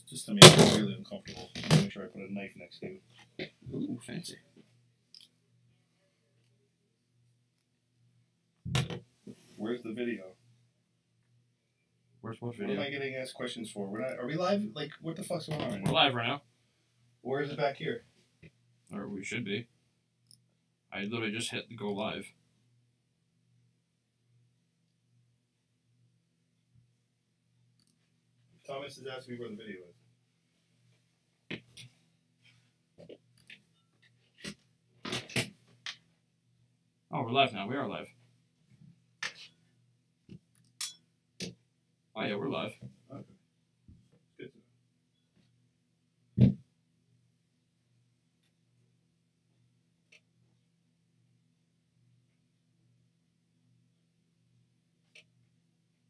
Just to make it really uncomfortable. Make sure I put a knife next to you. Ooh, fancy. Where's the video? Where's what video? What am I getting asked questions for? We're not. Are we live? Like, what the fuck's going on right now? We're live right now. Where is it back here? Or we should be. I literally just hit go live. Thomas is asking me where the video is. Oh, we're live now. We are live. Oh yeah, we're live. Okay. Good to know.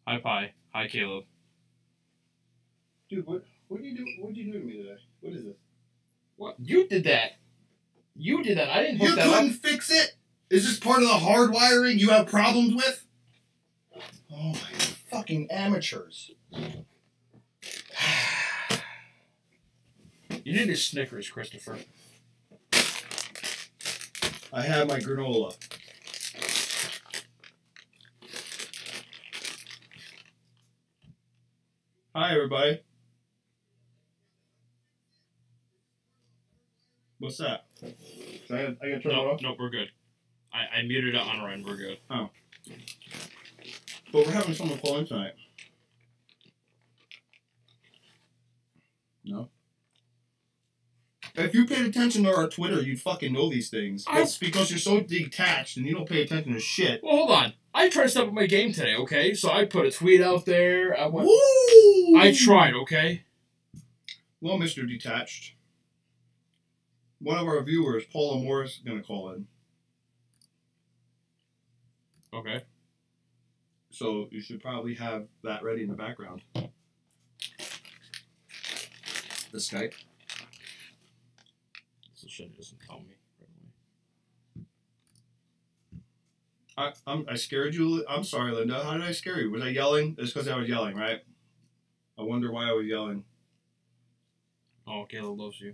Hi, Pi. Hi, Caleb. Dude, what did you do? What did you do to me today? What is this? What? You did that. You did that. I didn't hook You that up. couldn't fix it? Is this part of the hardwiring you have problems with? Oh my fucking amateurs. You need a Snickers, Christopher. I have my granola. Hi, everybody. What's that? I gotta turn it off? Nope, we're good. I muted it on our end. We're good. Oh. But we're having someone call in tonight. No? If you paid attention to our Twitter, you'd fucking know these things. It's because you're so detached and you don't pay attention to shit. Well, hold on. I tried to step up my game today, okay? So I put a tweet out there. Woo! I tried, okay? Well, Mr. Detached, one of our viewers, Paula Moore, is going to call in. Okay. So you should probably have that ready in the background. The Skype. This shit doesn't tell me. I scared you. I'm sorry, Linda. How did I scare you? Was I yelling? It's because I was yelling, right? I wonder why I was yelling. Oh, Caleb loves you.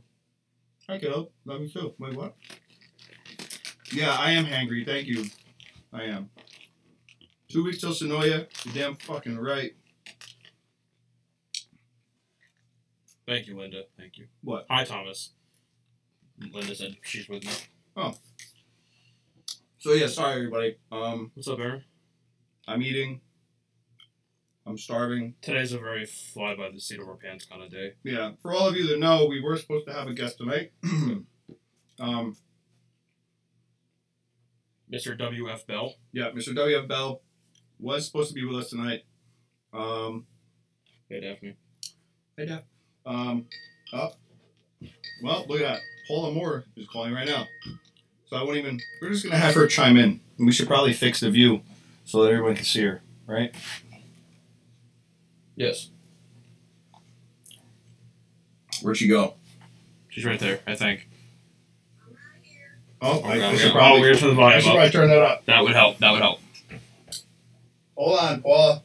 Hi, Caleb. Love you too. Wait, what? Yeah, I am hangry. Thank you. I am. 2 weeks till Sonoya. You're damn fucking right. Thank you, Linda. Thank you. What? Hi, Thomas. Linda said she's with me. Oh. So yeah, sorry everybody. What's up, Aaron? I'm eating. I'm starving. Today's a very fly by the seat of our pants kind of day. Yeah. For all of you that know, we were supposed to have a guest tonight. Mr. W.F. Bell. Yeah, Mr. W.F. Bell was supposed to be with us tonight. Hey, Daphne. Hey, Daph. Oh. Well, look at that. Paula Moore is calling right now. So I won't even... We're just going to have her chime in. And we should probably fix the view so that everyone can see her, right? Yes. Where'd she go? She's right there, I think. Oh, I should probably... we're turn the volume I should probably turn that up. That would help. That would help. Hold on, Paula.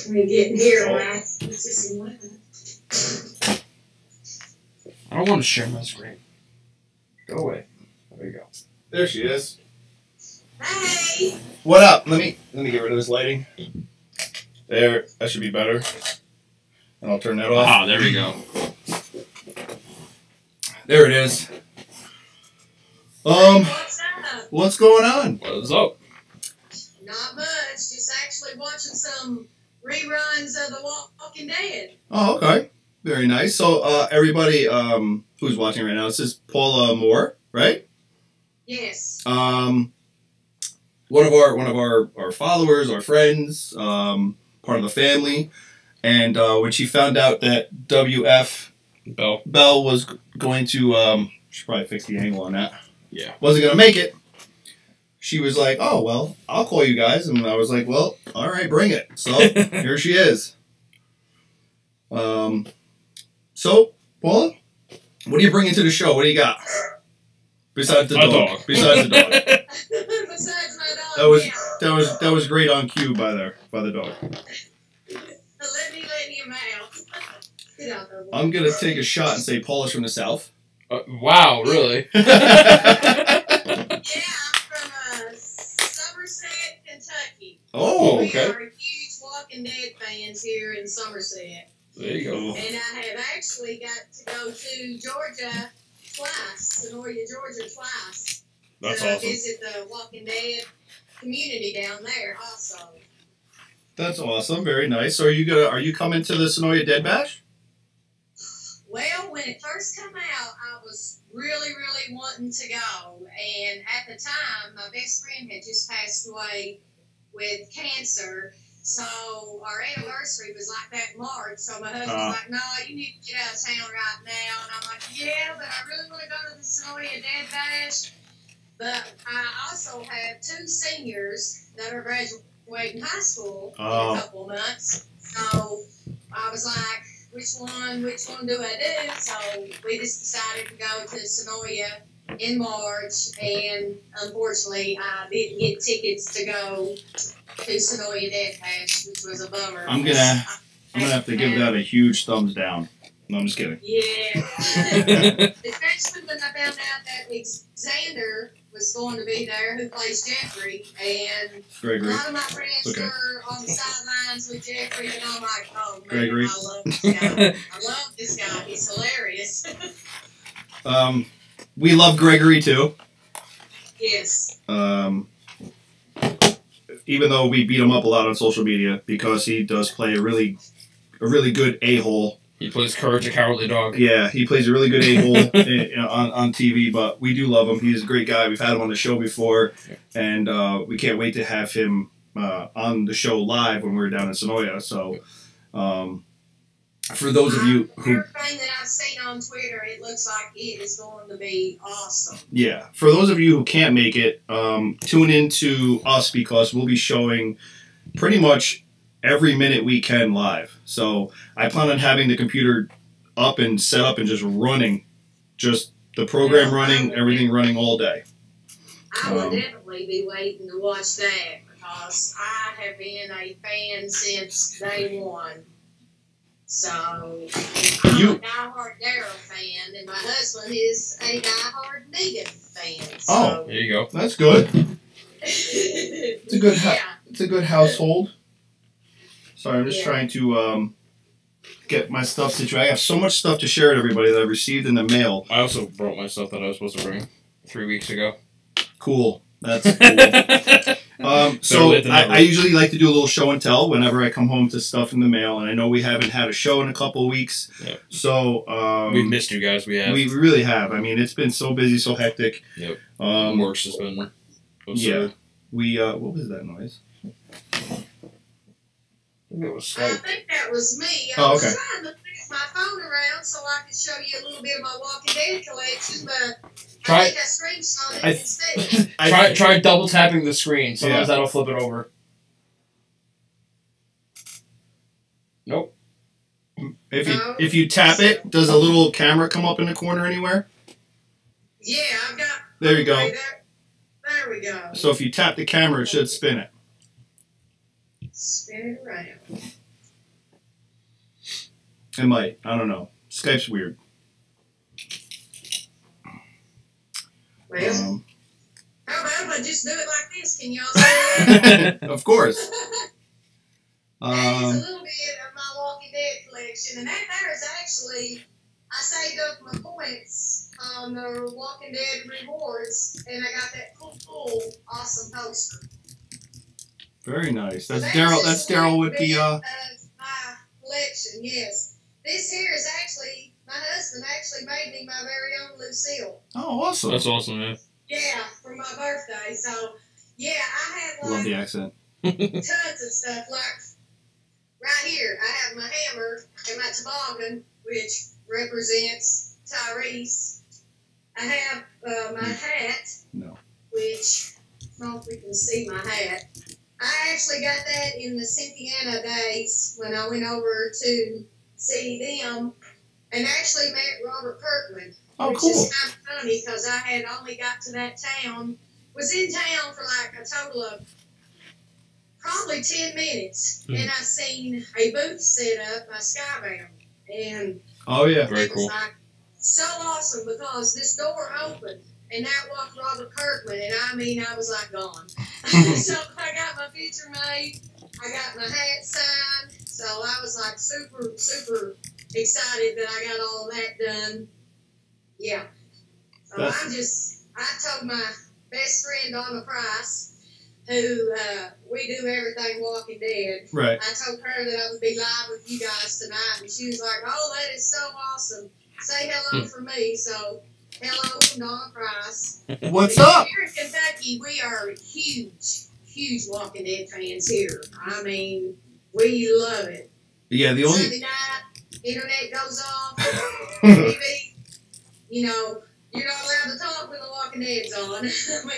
We're getting here, right? It's just a moment. I don't want to share my screen. Go away. There you go. There she is. Hey! What up? Let me get rid of this lighting. There, that should be better. And I'll turn that off. Ah, there we go. There it is. What's up? What's going on? What's up? Not much. Just actually watching some reruns of The Walking Dead. Oh, okay. Very nice. So, everybody who's watching right now, this is Paula Moore, right? Yes. One of our followers, our friends, part of the family, and when she found out that W.F. Bell was going to, should probably fix the angle on that. Yeah. Wasn't going to make it. She was like, oh, well, I'll call you guys. And I was like, well, all right, bring it. So, here she is. So, Paula, what are you bringing to the show? What do you got? Besides the dog. Besides the dog. Besides my dog. That was great on cue by the dog. Get out there. I'm gonna take a shot and say Paul is from the South. Wow, really? Yeah, I'm from Somerset, Kentucky. Oh, We okay. are huge Walking Dead fans here in Somerset. There you go. And I have actually got to go to Georgia twice, Sonoria, Georgia twice. That's to awesome. visit the Walking Dead community down there also. That's awesome. Very nice. So are you coming to the Sonoria Dead Bash? Well, when it first came out, I was really, really wanting to go. And at the time, my best friend had just passed away with cancer. So our anniversary was like that in March. So my husband was like, no, you need to get out of town right now. And I'm like, yeah, but I really want to go to the Sonoria Dead Bash. But I also have 2 seniors that are graduating high school in a couple of months. So I was like, which one do I do? So we just decided to go to Sonoria in March, and unfortunately I didn't get tickets to go to Sonoria Dead Bash, which was a bummer. I'm gonna have to give that a huge thumbs down. No, I'm just kidding. Yeah. Especially when I found out that Xander was going to be there, who plays Jeffrey, and Gregory. a lot of my friends were on the sidelines with Jeffrey, and I'm like, oh man, Gregory. I love this guy. I love this guy. He's hilarious. We love Gregory too. Yes. Even though we beat him up a lot on social media because he does play a really good a-hole. He plays Courage the Cowardly Dog. Yeah, he plays a really good a-hole on TV, but we do love him. He's a great guy. We've had him on the show before, and we can't wait to have him on the show live when we're down in Sonoria. So, for those of you who... Everything that I've seen on Twitter, it looks like it is going to be awesome. Yeah, for those of you who can't make it, tune in to us because we'll be showing pretty much every minute we can live. So I plan on having the computer up and set up and just running, just the program running, everything running all day. I will definitely be waiting to watch that because I have been a fan since day one. So I'm a diehard Daryl fan, and my husband is a diehard Negan fan. So. Oh, there you go. That's good. It's a good it's a good household. Sorry, I'm just trying to get my stuff situated. I have so much stuff to share with everybody that I've received in the mail. I also brought my stuff that I was supposed to bring 3 weeks ago. Cool. That's cool. So I usually like to do a little show and tell whenever I come home to stuff in the mail, and I know we haven't had a show in a couple of weeks. Yep. So we've missed you guys. We have. We really have. I mean, it's been so busy, so hectic. Yep. Work's has been. Yeah. We what was that noise? I think that was me. I was trying to fix my phone around so I could show you a little bit of my Walking Dead collection, but I think I screenshot it instead. Try double tapping the screen. Sometimes that'll flip it over. Nope. If you tap it, does a little camera come up in the corner anywhere? Yeah, I've got. There you go. There we go. So if you tap the camera, it should spin it. Spin it around. It might. I don't know. Skype's weird. Well, how about if I just do it like this? Can y'all see that? Of course. That is a little bit of my Walking Dead collection, and that there is actually, I saved up my points on the Walking Dead rewards, and I got that cool, awesome poster. Very nice. That's So Daryl. That's Daryl with the. My collection, yes. This here is actually my husband actually made me my very own Lucille. Oh, awesome. That's awesome, man. Yeah, for my birthday. So yeah, I have Love the accent. tons of stuff. Like right here, I have my hammer and my toboggan, which represents Tyrese. I have my hat, which I don't know if we can see my hat. I actually got that in the Cynthiana days when I went over to see them and actually met Robert Kirkman. Oh, which cool. is kind of funny because I had only got to that town, was in town for like a total of probably 10 minutes, and I seen a booth set up by Skybound. And oh yeah, very it was cool. like so awesome because this door opened and out walked Robert Kirkman, and I mean, I was like gone. So I got my picture made, I got my hat signed, so I was like super, super excited that I got all that done. Yeah. So I told my best friend Donna Price, who we do everything Walking Dead. right. I told her that I would be live with you guys tonight, and she was like, "Oh, that is so awesome. Say hello for me." So, hello from Donna Price. What's up? Here in Kentucky, we are huge, huge Walking Dead fans here. I mean, we love it. Yeah, the only Sunday night, internet goes off, TV, you know, you're not allowed to talk when the Walking Dead's on. I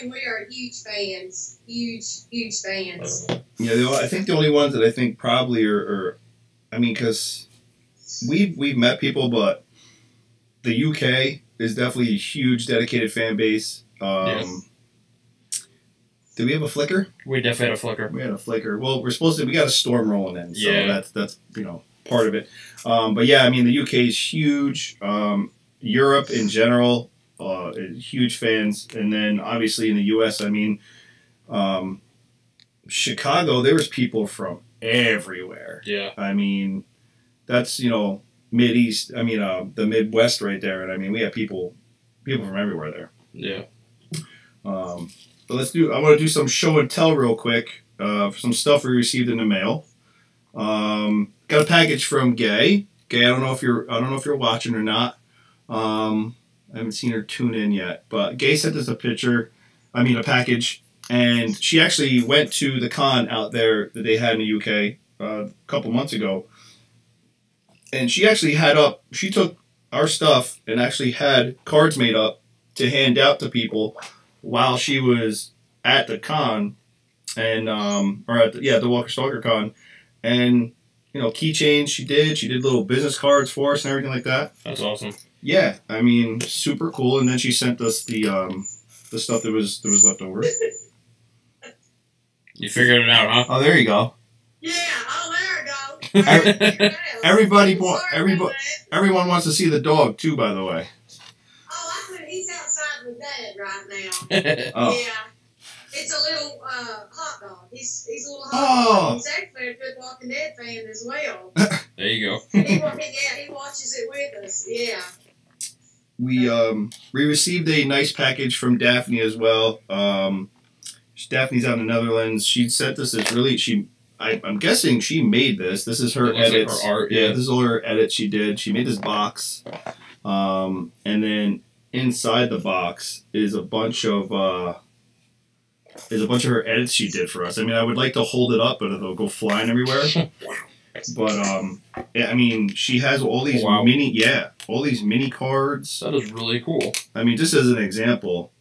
mean, we are huge fans. Huge, huge fans. yeah, I think the only ones that I think probably are I mean, because we've met people, but the UK is definitely a huge dedicated fan base. Yes. Did we have a flicker? We definitely had a flicker. We had a flicker. Well, we got a storm rolling in, so Yeah. that's part of it. But yeah, I mean the UK is huge. Europe in general, huge fans, and then obviously in the US, I mean, Chicago, there was people from everywhere. Yeah. I mean, that's Mid-East. I mean, the Midwest right there, and I mean we have people from everywhere there. Yeah. But I want to do some show and tell real quick. For some stuff we received in the mail. Got a package from Gay. Gay, I don't know if you're watching or not. I haven't seen her tune in yet, but Gay sent us a package, and she actually went to the con out there that they had in the UK a couple months ago, and she took our stuff and actually had cards made up to hand out to people while she was at the con, and the Walker Stalker con, and keychains she did little business cards for us and everything like that. That's awesome. Yeah, I mean, super cool. And then she sent us the stuff that was left over. You figured it out, huh? Oh, there you go. Yeah, there we go. Everyone wants to see the dog too, by the way. He's outside with Dad right now. Oh. Yeah. It's a little hot dog. He's a little hot dog. He's actually a good Walking Dead fan as well. There you go. He watches it with us. Yeah. We received a nice package from Daphne as well. Daphne's out in the Netherlands. She sent us this I'm guessing she made this. This is her edits. Like her art, yeah, this is all her edits she did. She made this box. And then inside the box is a bunch of her edits she did for us. I mean, I would like to hold it up, but it'll go flying everywhere. But yeah, I mean, she has all these mini cards. That is really cool. I mean, just as an example,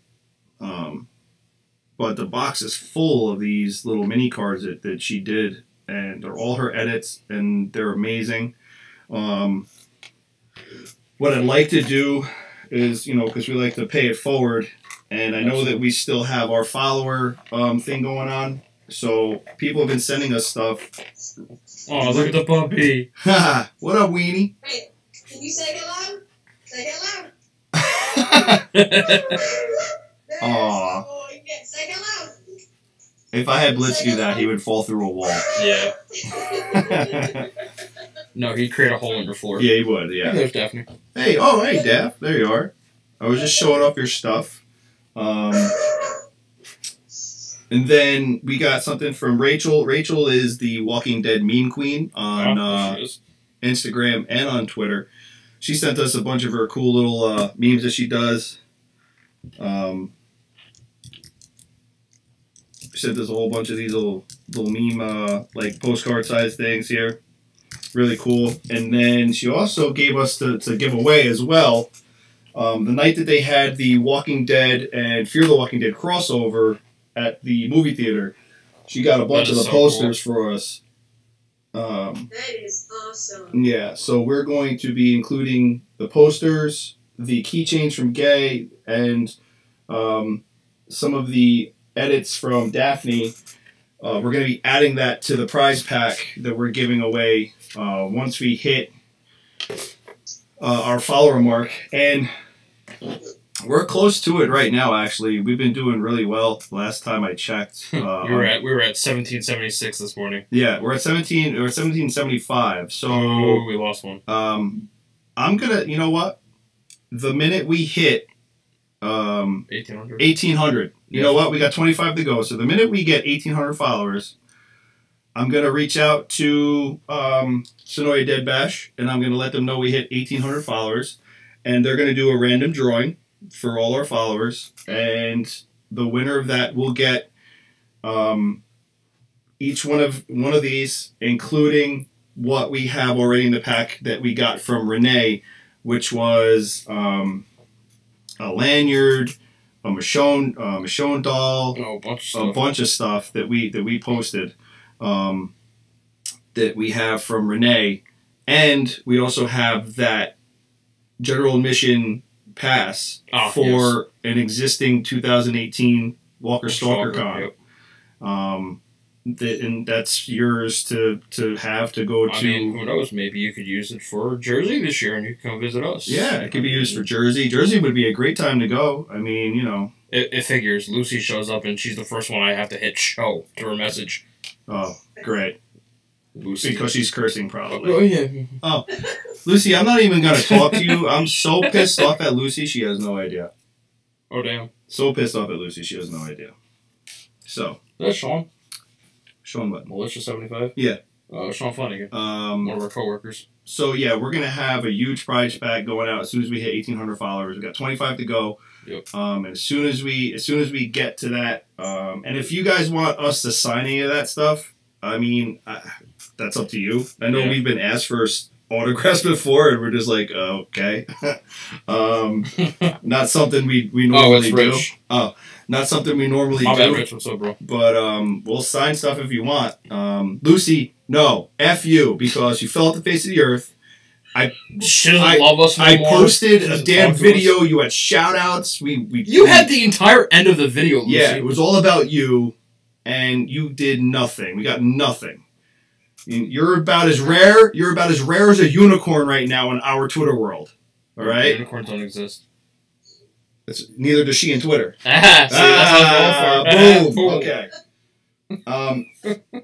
but the box is full of these little mini cards that she did, and they're all her edits, and they're amazing. What I'd like to do is, because we like to pay it forward, and I know that we still have our follower thing going on, so people have been sending us stuff. Oh, look at the puppy. What up, Weenie? Hey, can you say hello? Say hello. Aw. Say hello. If I had Blitz do that, he would fall through a wall. Yeah. No, he'd create a hole in your floor. Yeah, he would, yeah. Hey, there's Daphne. Hey, Daph. There you are. I was just showing off your stuff. And then we got something from Rachel. Rachel is the Walking Dead meme queen on Instagram and on Twitter. She sent us a bunch of her cool little memes that she does. She sent us a whole bunch of these little meme like postcard size things here. Really cool. And then she also gave us to give away as well. The night that they had the Walking Dead and Fear the Walking Dead crossover at the movie theater, she got a bunch of the posters for us. That is awesome. Yeah, so we're going to be including the posters, the keychains from Gay, and some of the edits from Daphne. We're going to be adding that to the prize pack that we're giving away once we hit our follower mark, and we're close to it right now. Actually, we've been doing really well. Last time I checked, we were at 1776 this morning. Yeah, we're at 1775. So we lost one. I'm gonna, you know what? The minute we hit 1800, you know what? We got 25 to go. So the minute we get 1800 followers, I'm going to reach out to Sonoya Dead Bash, and I'm going to let them know we hit 1,800 followers, and they're going to do a random drawing for all our followers, and the winner of that will get each one of these, including what we have already in the pack that we got from Renee, which was a lanyard, a Michonne doll, a bunch of stuff that we posted. That we have from Renee, and we also have that general admission pass for an existing 2018 Walker Stalker Con. Yep. And that's yours to have to go to. I mean, who knows? Maybe you could use it for Jersey this year, and you can come visit us. Yeah, it could be used for Jersey. Jersey would be a great time to go. I mean, you know, it figures. Lucy shows up, and she's the first one I have to hit show to her message. Oh, great. Lucy. Because she's cursing, probably. Oh, yeah. Oh, Lucy, I'm not even going to talk to you. I'm so pissed off at Lucy, she has no idea. Oh, damn. So pissed off at Lucy, she has no idea. So. That's Sean. Sean what? Militia 75? Yeah. Sean Flanagan. One of our coworkers. So, yeah, we're going to have a huge prize pack going out as soon as we hit 1,800 followers. We got 25 to go. Yep. And as soon as we get to that, and if you guys want us to sign any of that stuff, I mean, that's up to you. I know we've been asked for autographs before, and we're just like, okay. Not something we normally do. Oh, not something we normally do. Bad, Rich. What's up, bro? But we'll sign stuff if you want. Lucy, no, F you, because you fell off the face of the earth. She doesn't love us no more. I posted a damn video. You had shout-outs. You had the entire end of the video, Lucy. Yeah, it was all about you, and you did nothing. We got nothing. You're about as rare. You're about as rare as a unicorn right now in our Twitter world. All right. Unicorns don't exist. Neither does she in Twitter. See, that's what I'm boom. Okay.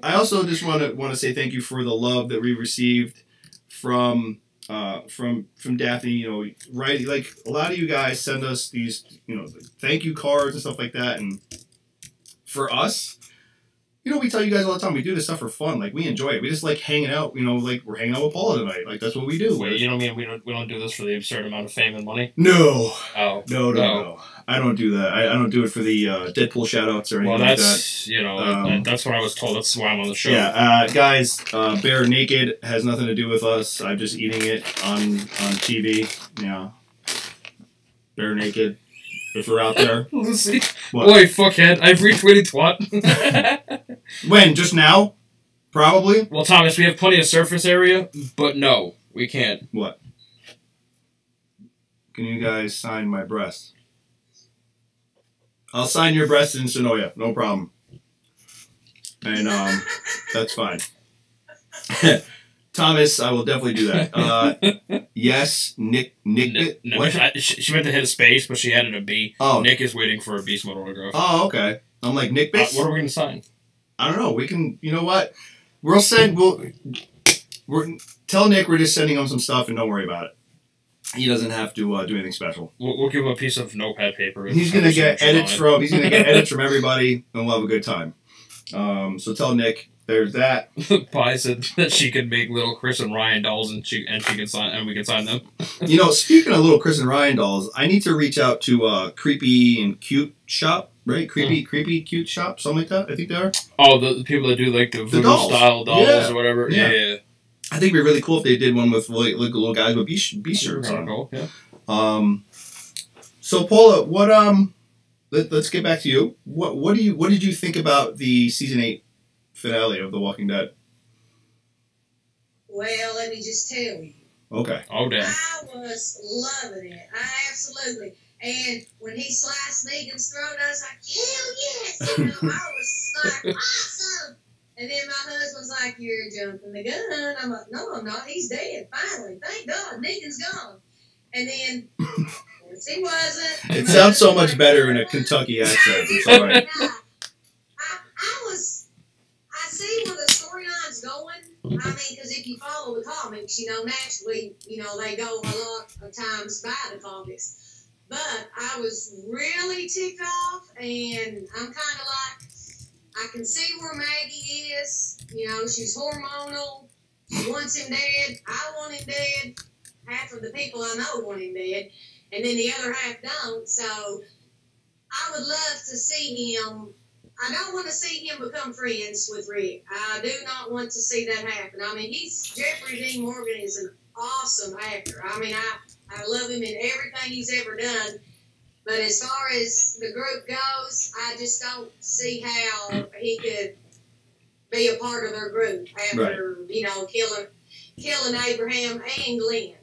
I also just want to say thank you for the love that we received from Daphne. You know, right? Like a lot of you guys send us these, you know, thank you cards and stuff like that, and for us. You know, we tell you guys all the time, we do this stuff for fun. Like, we enjoy it. We just like hanging out, you know, like we're hanging out with Paula tonight. Like, that's what we do. Wait, you don't mean we don't do this for the absurd amount of fame and money? No. Oh. No. I don't do that. I don't do it for the Deadpool shout-outs or anything like that. You know, that's what I was told. That's why I'm on the show. Yeah, guys, Bare Naked has nothing to do with us. I'm just eating it on TV. Yeah. Bare Naked. If you're out there. Lucy. What? Boy, fuckhead. I've retweeted twat. When? Just now? Probably? Well, Thomas, we have plenty of surface area, but no, we can't. What? Can you guys sign my breasts? I'll sign your breasts in Sonoya. No problem. And, that's fine. Thomas, I will definitely do that. Yes, Nick. No, she meant to hit a space, but she added a B. Oh. Nick is waiting for a beast mode autograph. Oh, okay. I'm like, Nick Bits? What are we going to sign? I don't know. We can, you know what? Tell Nick we're just sending him some stuff and don't worry about it. He doesn't have to do anything special. We'll give him a piece of notepad paper. He's going to get edits from everybody and we'll have a good time. So tell Nick. There's that. Pi said that she could make little Chris and Ryan dolls and she can sign and we can sign them. You know, speaking of little Chris and Ryan dolls, I need to reach out to Creepy and Cute Shop, right? Creepy Cute Shop, something like that. I think they are. Oh, the people that do like the voodoo style dolls or whatever. Yeah. I think it'd be really cool if they did one with like little guys with B shirts on. Cool. Yeah. So Paula, what let's get back to you. What did you think about the season 8 finale of The Walking Dead? Well, let me just tell you. Okay. Oh, damn. I was loving it. Absolutely. And when he sliced Negan's throat, I was like, hell yes! You know, I was like, awesome! And then my husband's like, "You're jumping the gun." I'm like, "No, I'm not. He's dead. Finally, thank God, Negan's gone." And then he wasn't. It sounds so much better in a Kentucky accent. I'm sorry. I see where the storyline's going. I mean, because if you follow the comics, naturally, they go a lot of times by the comics. But I was really ticked off, and I'm kind of like, I can see where Maggie is. She's hormonal. She wants him dead. I want him dead. Half of the people I know want him dead, and then the other half don't. So I would love to see him. I don't want to see him become friends with Rick. I do not want to see that happen. I mean, Jeffrey Dean Morgan is an awesome actor. I mean, I love him in everything he's ever done. But as far as the group goes, I just don't see how he could be a part of their group after, killing Abraham and Glenn,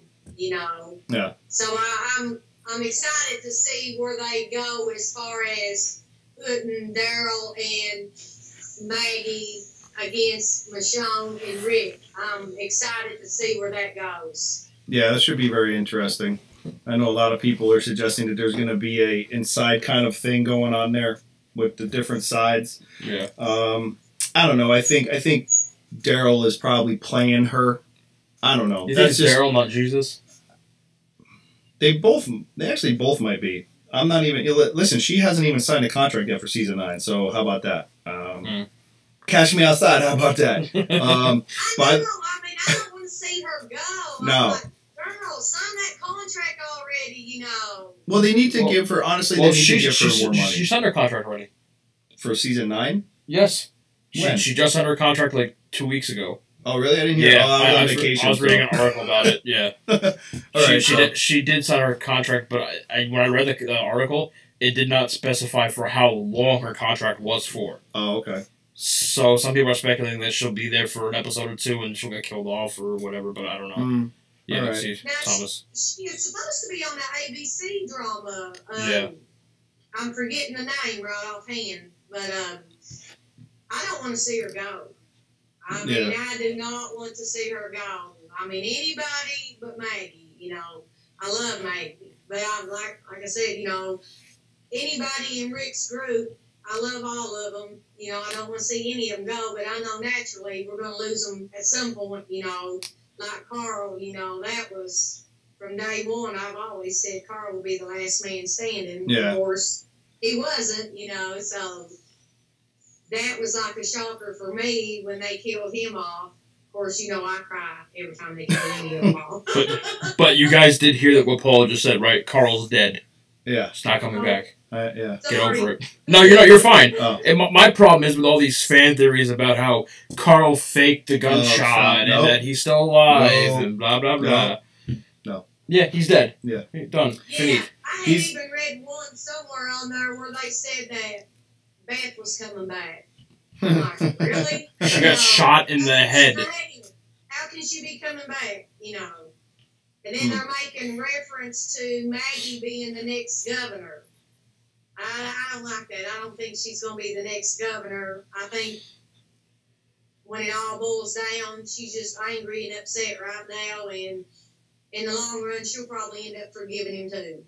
Yeah. So I'm excited to see where they go as far as putting Daryl and Maggie against Michonne and Rick. I'm excited to see where that goes. Yeah, that should be very interesting. I know a lot of people are suggesting that there's going to be a inside kind of thing going on there with the different sides. Yeah. I don't know. I think Daryl is probably playing her. I don't know. You think it's Daryl, not Jesus? They actually both might be. I'm not even... Listen, she hasn't even signed a contract yet for season 9, so how about that? Cash me outside, how about that? I know. I mean, I don't want to see her go. No. I'm like, girl, sign that contract already, Well, they need to give her... Honestly, they need to give her more money. She signed her contract already. For season 9? Yes. When? She just signed her contract like 2 weeks ago. Oh, really? I didn't hear. Yeah, I was reading an article about it. Yeah. She did sign her contract, but when I read the article, it did not specify for how long her contract was for. Oh, okay. So some people are speculating that she'll be there for an episode or 2 and she'll get killed off or whatever, but I don't know. Yeah, right. See, Thomas. She was supposed to be on the ABC drama. Yeah. I'm forgetting the name right offhand, but I don't want to see her go. I mean, I do not want to see her go. I mean, anybody but Maggie, I love Maggie. But like I said, anybody in Rick's group, I love all of them. I don't want to see any of them go, but I know naturally we're going to lose them at some point, like Carl, that was from day one. I've always said Carl will be the last man standing. Yeah. Of course, he wasn't, so... That was like a shocker for me when they killed him off. Of course, I cry every time they kill any of them off. but you guys did hear that what Paula just said, right? Carl's dead. Yeah. It's not coming back. Yeah. Get over it. No, you're not. You're fine. Oh. And my problem is with all these fan theories about how Carl faked the gunshot and that he's still alive and blah, blah, blah. No. Yeah, he's dead. Yeah. Done. Yeah, I had even read one somewhere on there where they said that Beth was coming back. I'm like, really? She got shot in the head. How can she be coming back? And then they're making reference to Maggie being the next governor. I don't like that. I don't think she's going to be the next governor. I think when it all boils down, she's just angry and upset right now. And in the long run, she'll probably end up forgiving him too.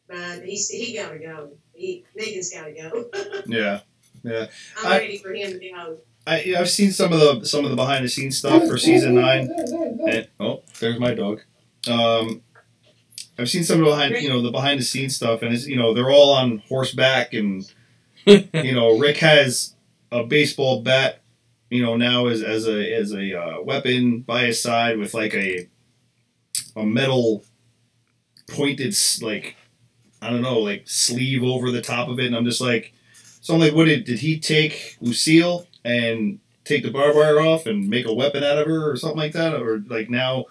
But he got to go. Negan's got to go. Yeah. I'm ready for him to go. I've seen some of the behind the scenes stuff for season 9. And, there's my dog. I've seen some of the behind the scenes stuff, and it's they're all on horseback, and Rick has a baseball bat, now as a weapon by his side with like a metal pointed sleeve over the top of it, and I'm just like. So I'm like, did he take Lucille and take the barbed wire off and make a weapon out of her or something like that? Or like now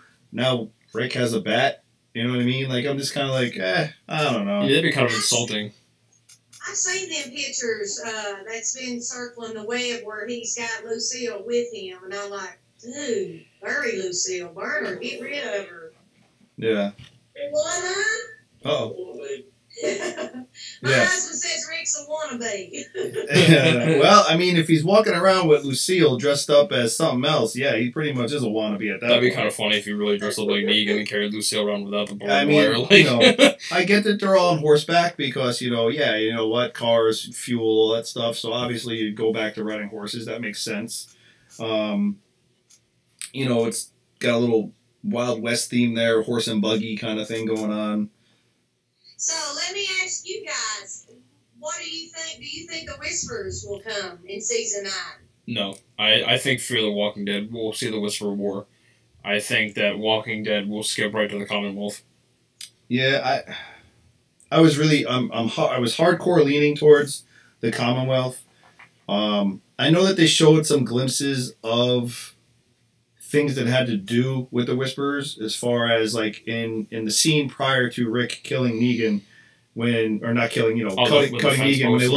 Rick has a bat? You know what I mean? Like I'm just kind of like, I don't know. Yeah, that'd be kind of insulting. I've seen them pictures that's been circling the web where he's got Lucille with him, and I'm like, dude, bury Lucille, burn her, get rid of her. Yeah. What? Uh-oh. My husband says Rick's a wannabe. Well, I mean, if he's walking around with Lucille dressed up as something else, yeah, he pretty much is a wannabe at that That'd point. be kind of funny if he really dressed up like Negan and carried Lucille around without the barbed I mean, wire. Like. you know, I get that they're all on horseback because, you know, yeah, you know what, cars, fuel, all that stuff. So obviously you go back to riding horses. That makes sense. You know, it's got a little Wild West theme there, horse and buggy kind of thing going on. So let me ask you guys, what do you think? Do you think the Whisperers will come in season 9? No. I think Fear the Walking Dead will see the Whisperer War. I think that Walking Dead will skip right to the Commonwealth. Yeah, I was really I was hardcore leaning towards the Commonwealth. I know that they showed some glimpses of things that had to do with the Whisperers, as far as like in the scene prior to Rick killing Negan, cutting Negan, when they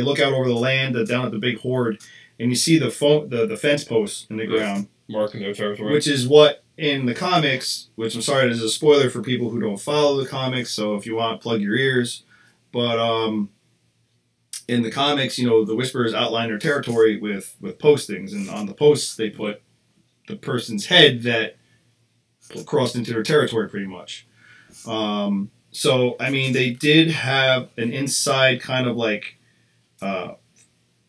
look out over the land down at the big horde, and you see the fence posts in the ground, marking their territory, which is what in the comics. Which I'm sorry, this is a spoiler for people who don't follow the comics. So if you want, plug your ears. But in the comics, you know, the Whisperers outline their territory with postings, and on the posts they put the person's head that crossed into their territory, pretty much. So, I mean, they did have an inside kind of like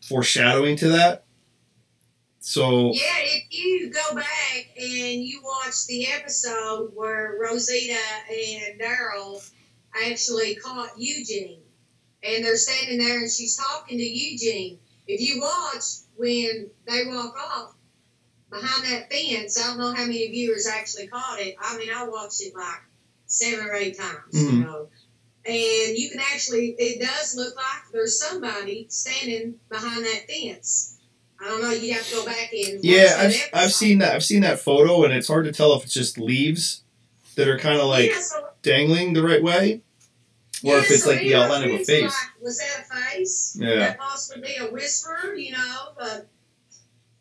foreshadowing to that. So yeah, if you go back and you watch the episode where Rosita and Daryl actually caught Eugene, and they're standing there and she's talking to Eugene. If you watch when they walk off behind that fence, I don't know how many viewers actually caught it. I mean, I watched it like 7 or 8 times, you know. And you can actually, it does look like there's somebody standing behind that fence. I don't know, you have to go back and watch I've seen that photo, and it's hard to tell if it's just leaves that are kind of like dangling the right way, or if it's like the outline of a face. Like, was that a face? Yeah. That possibly be a whisper, you know, but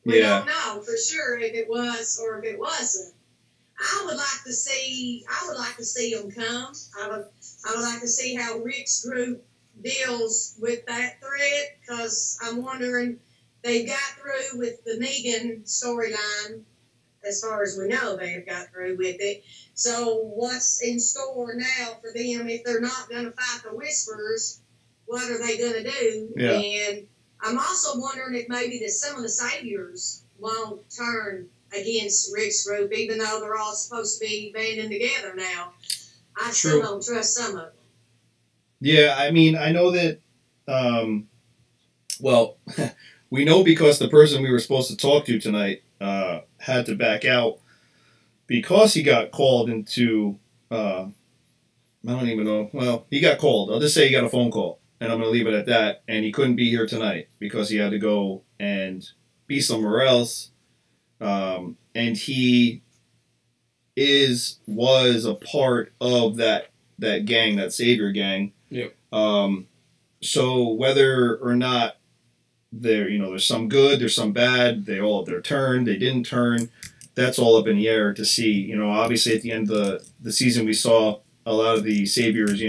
we don't know for sure if it was or if it wasn't. I would like to see them come. I would like to see how Rick's group deals with that threat, because I'm wondering, they got through with the Negan storyline, as far as we know they've got through with it. So what's in store now for them if they're not going to fight the Whisperers? What are they going to do? Yeah. And I'm also wondering if maybe some of the Saviors won't turn against Rick's group, even though they're all supposed to be banding together now. I still don't trust some of them. Yeah, I mean, I know that, well, we know because the person we were supposed to talk to tonight had to back out because he got called into, I don't even know, well, he got called. I'll just say he got a phone call, and I'm going to leave it at that, and he couldn't be here tonight because he had to go and be somewhere else. And he was a part of that gang, that Savior gang. Yep. So whether or not there's some good, there's some bad, they all have their turn, they didn't turn, that's all up in the air to see. You know, obviously at the end of the season we saw a lot of the Saviors,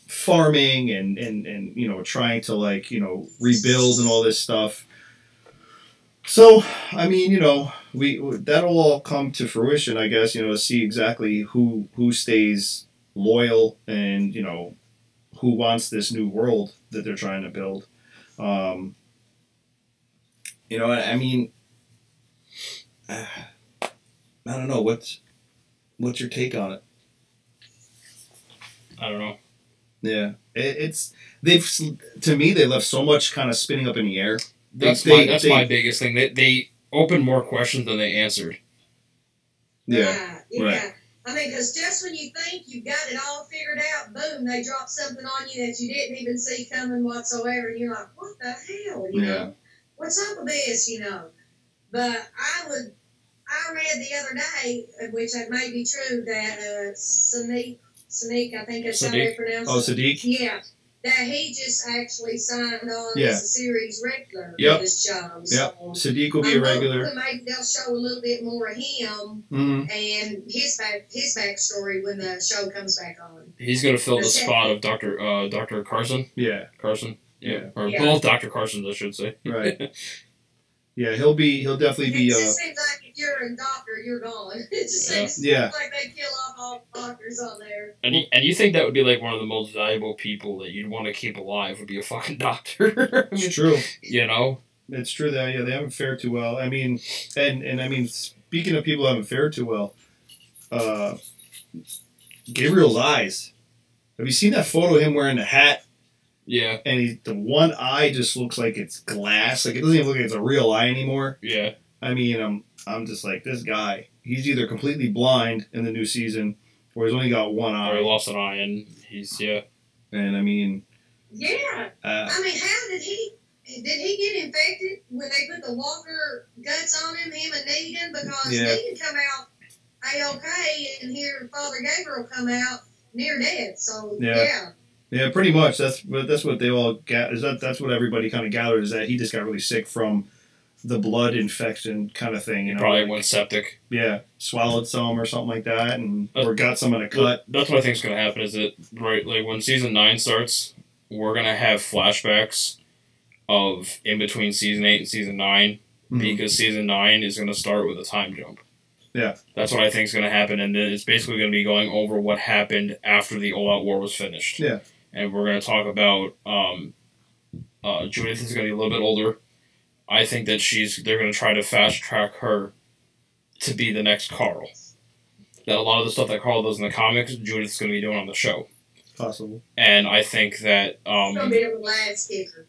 farming and trying to rebuild and all this stuff. So, I mean, that'll all come to fruition, I guess, to see exactly who stays loyal and, who wants this new world that they're trying to build. I mean, I don't know. What's your take on it? I don't know. Yeah. They left so much kind of spinning up in the air. That's my biggest thing. They opened more questions than they answered. Yeah. Right. I mean, because just when you think you've got it all figured out, boom, they drop something on you that you didn't even see coming whatsoever, and you're like, what the hell, you know? What's up with this, But I read the other day, which it may be true, that Sadiq, I think that's how they pronounce it. Oh, Sadiq? Yeah. that he just actually signed on as a series regular for this show. Yep. So Sadiq will be a regular. Maybe they'll show a little bit more of him and his backstory when the show comes back on. He's going to fill the spot of Dr. Carson. Yeah. Carson. Yeah. Or both Dr. Carsons, I should say. Right. Yeah, he'll definitely be. It just seems like if you're a doctor, you're gone. It just seems like they kill off all doctors on there. And you think that would be like one of the most valuable people that you'd want to keep alive would be a fucking doctor? It's true. You know? It's true that they haven't fared too well. I mean, and I mean, speaking of people who haven't fared too well, Gabriel's eyes. Have you seen that photo of him wearing the hat? Yeah. And the one eye just looks like it's glass. Like, it doesn't even look like it's a real eye anymore. Yeah. I mean, I'm just like, this guy, he's either completely blind in the new season, or he's only got one eye. Or he lost an eye, and And I mean... Yeah. I mean, how did he get infected when they put the Walker guts on him and Negan? Because Negan come out A-OK, and here Father Gabriel come out near dead. So, Yeah, pretty much. That's what they all that's what everybody kind of gathered, is that he just got really sick from the blood infection kind of thing. You know, probably went septic. Yeah, swallowed some or something like that, or got some in a cut. That's what I think is going to happen. Is that right? Like when season 9 starts, we're going to have flashbacks of in between season 8 and season 9 because season 9 is going to start with a time jump. Yeah, that's what I think is going to happen, and then it's basically going to be going over what happened after the all-out war was finished. Yeah. And we're going to talk about Judith is going to be a little bit older. I think that they're going to try to fast-track her to be the next Carl. That a lot of the stuff that Carl does in the comics, Judith's going to be doing on the show. Possible. And I think that... it's going to be a last kicker.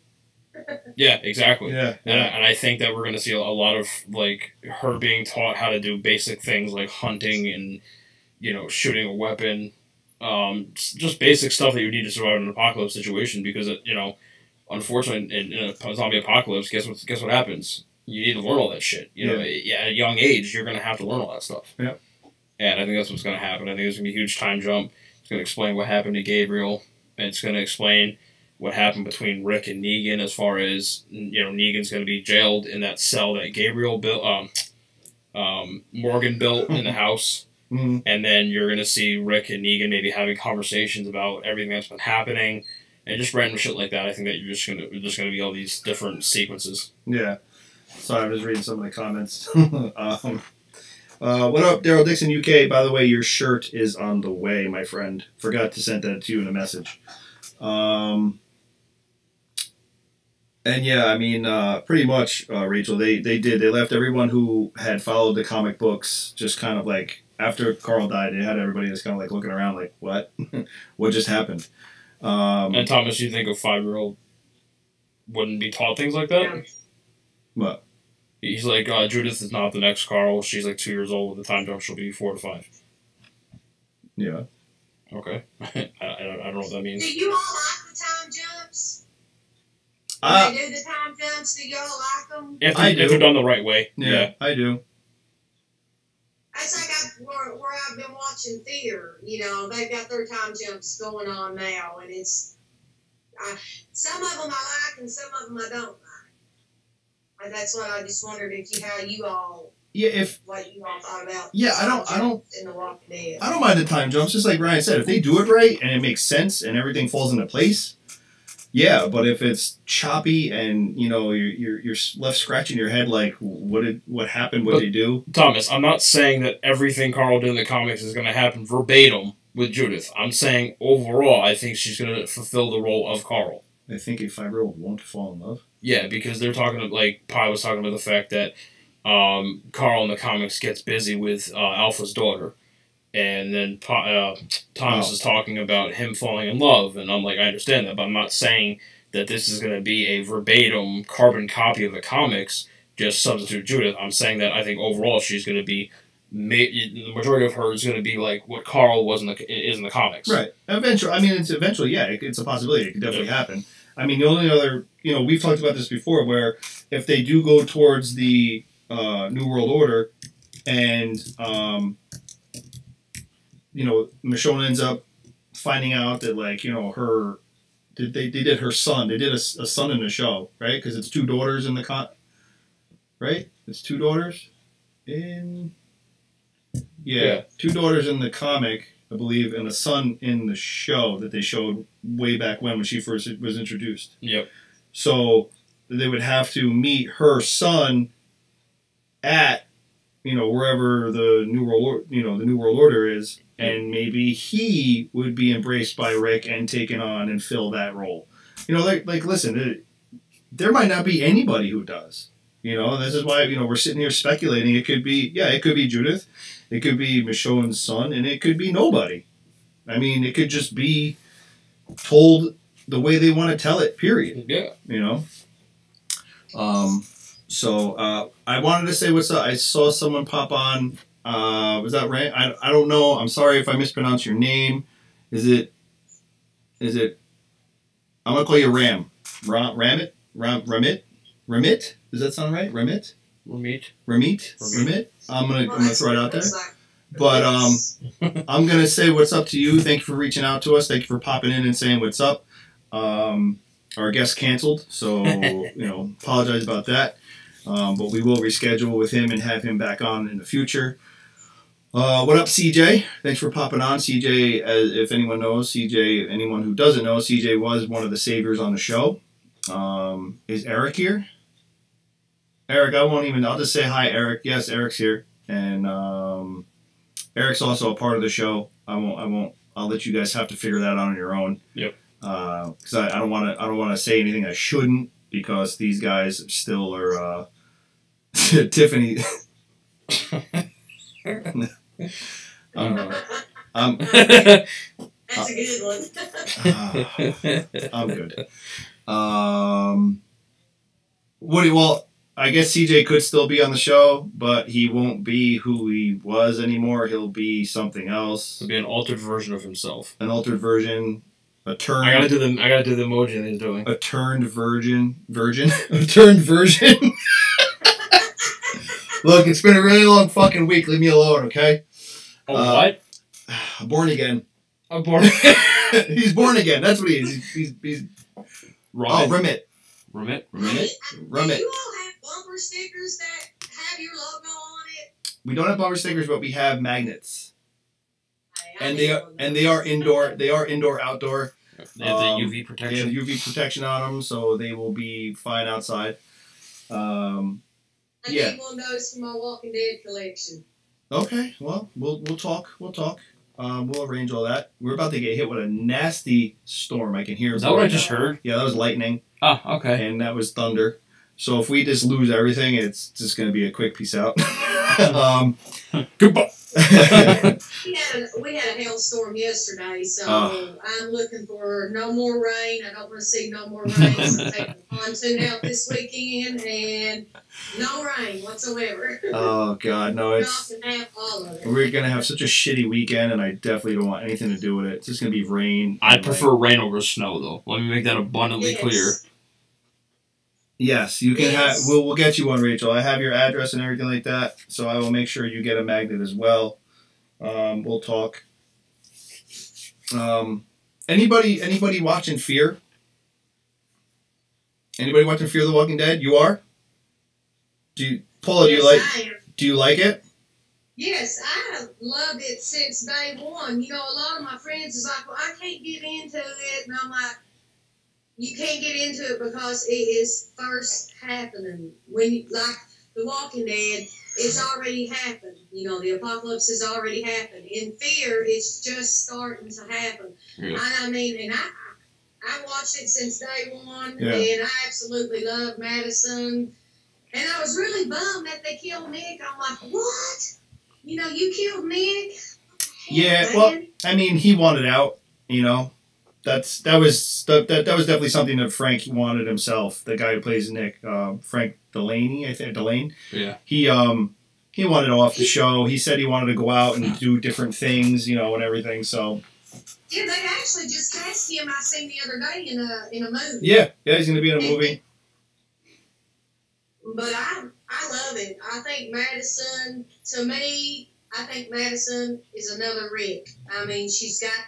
Yeah, exactly. Yeah. And I think that we're going to see a lot of, like, her being taught how to do basic things like hunting and, shooting a weapon. Just basic stuff that you need to survive in an apocalypse situation because, unfortunately, in a zombie apocalypse, guess what happens? You need to learn all that shit. At a young age, you're going to have to learn all that stuff. Yeah. And I think that's what's going to happen. I think there's going to be a huge time jump. It's going to explain what happened to Gabriel. And it's going to explain what happened between Rick and Negan as far as, Negan's going to be jailed in that cell that Gabriel built, Morgan built in the house. Mm-hmm. And then you're going to see Rick and Negan maybe having conversations about everything that's been happening and just random shit like that. I think that you're just going to be all these different sequences. Yeah. Sorry, I'm just reading some of the comments. What up, Daryl Dixon, UK? By the way, your shirt is on the way, my friend. Forgot to send that to you in a message. And yeah, I mean, pretty much, Rachel, they left everyone who had followed the comic books just kind of like, after Carl died, they had everybody just kind of like looking around like, what? What just happened? And Thomas, you think a 5-year-old wouldn't be taught things like that? What? He's like, Judith is not the next Carl. She's like 2 years old. With the time jump, she'll be 4 to 5. Yeah. Okay. I don't know what that means. Do you all like the time jumps? When they do the time jumps, do you all like them? If they're done the right way. Yeah, I do. That's like where I've been watching theater. They've got their time jumps going on now, and it's some of them I like and some of them I don't like. And that's what I just wondered how you all what you all thought about. Yeah, I don't in The Walking Dead. I don't mind the time jumps. Just like Ryan said, if they do it right and it makes sense and everything falls into place. Yeah, but if it's choppy and you're left scratching your head like what happened, what they do. Thomas, I'm not saying that everything Carl did in the comics is going to happen verbatim with Judith. I'm saying overall, I think she's going to fulfill the role of Carl. I think a 5-year-old won't fall in love. Yeah, because they're talking like Pi was talking about the fact that Carl in the comics gets busy with Alpha's daughter. And then Thomas is talking about him falling in love, and I'm like, I understand that, but I'm not saying that this is going to be a verbatim carbon copy of the comics, just substitute Judith. I'm saying that I think overall she's going to be, the majority of her is going to be like what Carl is in the comics. Right. Eventually, I mean, it's a possibility. It could definitely happen. I mean, the only other, we've talked about this before, where if they do go towards the New World Order, and Michonne ends up finding out that, like, her They did her son. They did a son in the show, right? Because it's 2 daughters in the right? It's 2 daughters in. Yeah, 2 daughters in the comic, I believe, and a son in the show that they showed way back when she first was introduced. Yep. So they would have to meet her son at, wherever the New World Order is, and maybe he would be embraced by Rick and taken on and fill that role. Listen, there might not be anybody who does. This is why, we're sitting here speculating. It could be Judith. It could be Michonne's son, and it could be nobody. I mean, it could just be told the way they want to tell it, period. Yeah. So I wanted to say what's up. I saw someone pop on. Was that Ram? I don't know. I'm sorry if I mispronounce your name. Is it? I'm going to call you Ram. Ramit? Ramit? Does that sound right? Ramit? Ramit? I'm gonna throw it out there. But I'm gonna say what's up to you. Thank you for reaching out to us. Thank you for popping in and saying what's up. Our guest canceled, so apologize about that. But we will reschedule with him and have him back on in the future. What up, CJ? Thanks for popping on. CJ, if anyone knows, CJ, anyone who doesn't know, CJ was one of the saviors on the show. Is Eric here? Eric, I'll just say hi, Eric. Yes, Eric's here. And Eric's also a part of the show. I'll let you guys have to figure that out on your own. Yep. Because I don't want to say anything I shouldn't, because these guys still are Tiffany. That's a good one. I'm good. Well, I guess CJ could still be on the show, but he won't be who he was anymore. He'll be something else. He'll be an altered version of himself. An altered version. A turned. I gotta do the emoji that he's doing. A turned virgin. A turned version. Look, it's been a really long fucking week. Leave me alone, okay? Oh, what? Born again. I'm born again. He's born again. That's what he is. He's Remit. Remit? Do you all have bumper stickers that have your logo on it? We don't have bumper stickers, but we have magnets. And they are indoor. They are indoor outdoor. They have the UV protection. They have UV protection on them, so they will be fine outside. I need one of those for my Walking Dead collection. Okay, well, we'll talk. We'll arrange all that. We're about to get hit with a nasty storm. I can hear. Is that what I just heard? Yeah, that was lightning. Oh, okay. And that was thunder. So if we just lose everything, it's just going to be a quick peace out. Goodbye. We had a hailstorm yesterday, so I'm looking for no more rain. I don't want to see no more rain. So I'm taking the pontoon out this weekend, and no rain whatsoever. Oh God, no! We're gonna have such a shitty weekend, and I definitely don't want anything to do with it. It's just gonna be rain. I prefer rain over snow, though. Let me make that abundantly clear. Yes, you can have. We'll get you one, Rachel. I have your address and everything like that, so I will make sure you get a magnet as well. We'll talk. Anybody watching Fear? Anybody watching Fear the Walking Dead? You are? Paula, do you like it? Yes, I loved it since day one. A lot of my friends is like, well, I can't get into it, and I'm like, you can't get into it because it is first happening. Like The Walking Dead, it's already happened. The apocalypse has already happened. In Fear, it's just starting to happen. Yeah. And I watched it since day one, and I absolutely love Madison. And I was really bummed that they killed Nick. I'm like, what? You killed Nick? Yeah, well, he wanted out, That was definitely something that Frank wanted himself. The guy who plays Nick, Frank Delaney, I think Delane. Yeah. He wanted off the show. He said he wanted to go out and do different things, and everything. So. Yeah, they actually just cast him. I seen the other day in a movie. Yeah, he's going to be in a movie. But I love it. I think Madison, to me, is another Rick. She's got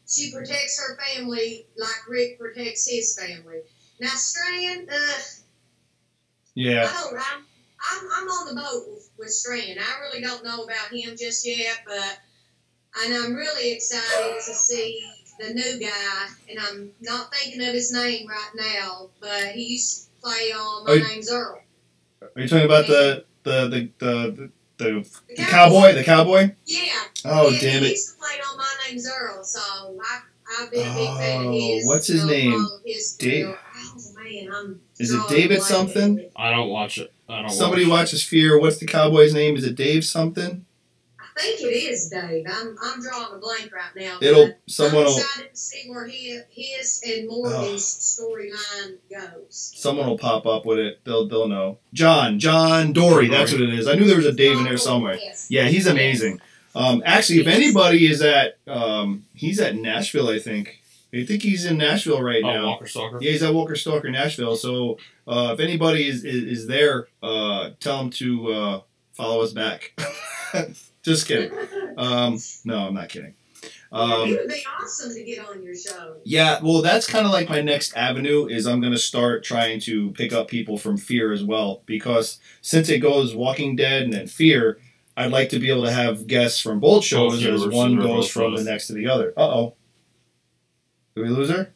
she protects her family like Rick protects his family. Now Strand, Yeah. I'm on the boat with Strand. I really don't know about him just yet, and I'm really excited to see the new guy, and I'm not thinking of his name right now, but he used to play on My Name's Earl. Are you talking about the cowboy? The cowboy? Yeah. Oh, yeah, damn he it. used to play on My Name's Earl, so I've been a big fan of his. What's his name? Dave. Oh, man, Is it David something? I don't watch it. Somebody watches Fear. What's the cowboy's name? Is it Dave something? I think it is Dave. I'm drawing a blank right now. Someone I'm will. excited to see where his and Morgan's storyline goes. Someone will pop up with it. They'll know. John Dory. That's what it is. I knew there was a Dave in there somewhere. Yes. Yeah, he's amazing. Actually, if anybody is at, he's at Nashville, I think. I think he's in Nashville right now. Walker Stalker. Yeah, he's at Walker Stalker, Nashville. So if anybody is there, tell him to follow us back. Just kidding. No, I'm not kidding. It would be awesome to get on your show. Yeah, well, that's kind of like my next avenue is I'm going to start trying to pick up people from Fear as well. Because since it goes Walking Dead and then Fear, I'd like to be able to have guests from both shows as one goes from the next to the other. Uh-oh. Did we lose her? I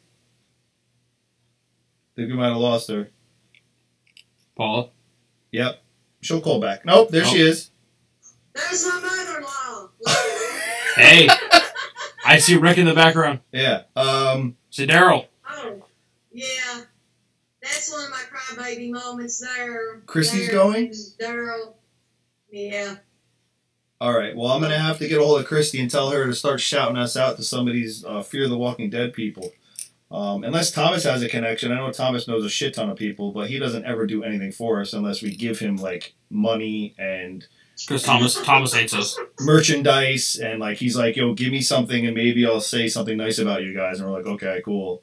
think we might have lost her. Paula? Yep. She'll call back. Nope, there she is. There's my mother-in-law. Hey! I see Rick in the background. Yeah. See Daryl. Oh, yeah. That's one of my crybaby moments there. Christy's going? Daryl. Yeah. All right. Well, I'm going to have to get a hold of Christy and tell her to start shouting us out to some of these Fear the Walking Dead people. Unless Thomas has a connection. I know Thomas knows a shit ton of people, but he doesn't ever do anything for us unless we give him, like, money and... Because Thomas hates us. Merchandise, and, like, he's like, yo, give me something and maybe I'll say something nice about you guys. And we're like, okay, cool.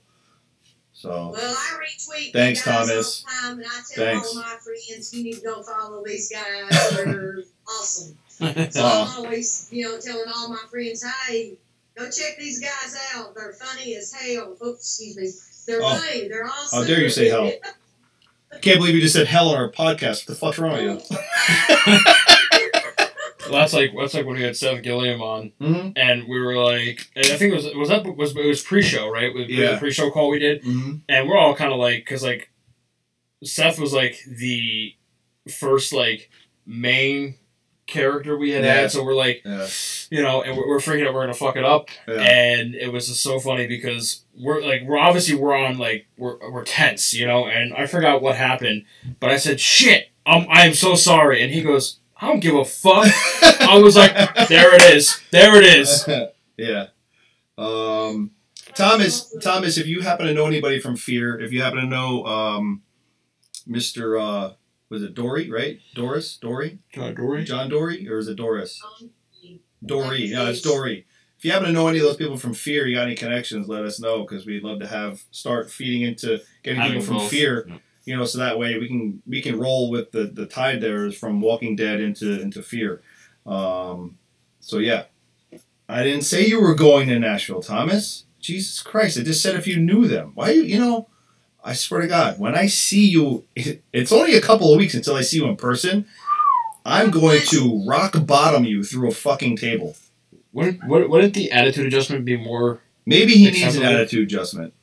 So... Well, I retweet thanks, you guys Thomas. all the time, and I tell all my friends, you need to go follow these guys. They're awesome. So I'm always, telling all my friends, hey, go check these guys out. They're funny as hell. Oops, excuse me. They're funny. They're awesome. How dare you say hell? I can't believe you just said hell on our podcast. What the fuck's wrong with you? Well, that's like when we had Seth Gilliam on, and we were like, and I think it was pre-show, right? The pre-show call we did, and we're all kind of like, because like Seth was like the first like main character we had, so we're like, and we're freaking out we're gonna fuck it up, and it was just so funny because we're tense, and I forgot what happened, but I said shit, I am so sorry, and he goes, I don't give a fuck. I was like, there it is. Yeah. Thomas, if you happen to know anybody from Fear, if you happen to know Mr. Was it Dory, right? Dory? John Dory? Or is it Doris? Dory. Yeah, it's Dory. If you happen to know any of those people from Fear, you got any connections, let us know, because we'd love to start feeding into getting people from Fear. So that way we can roll with the tide there from Walking Dead into Fear. So yeah. I didn't say you were going to Nashville, Thomas. Jesus Christ, I just said if you knew them. Why I swear to God, when I see you, it's only a couple of weeks until I see you in person, I'm going to rock bottom you through a fucking table. Wouldn't the attitude adjustment be more... Maybe he needs an attitude adjustment.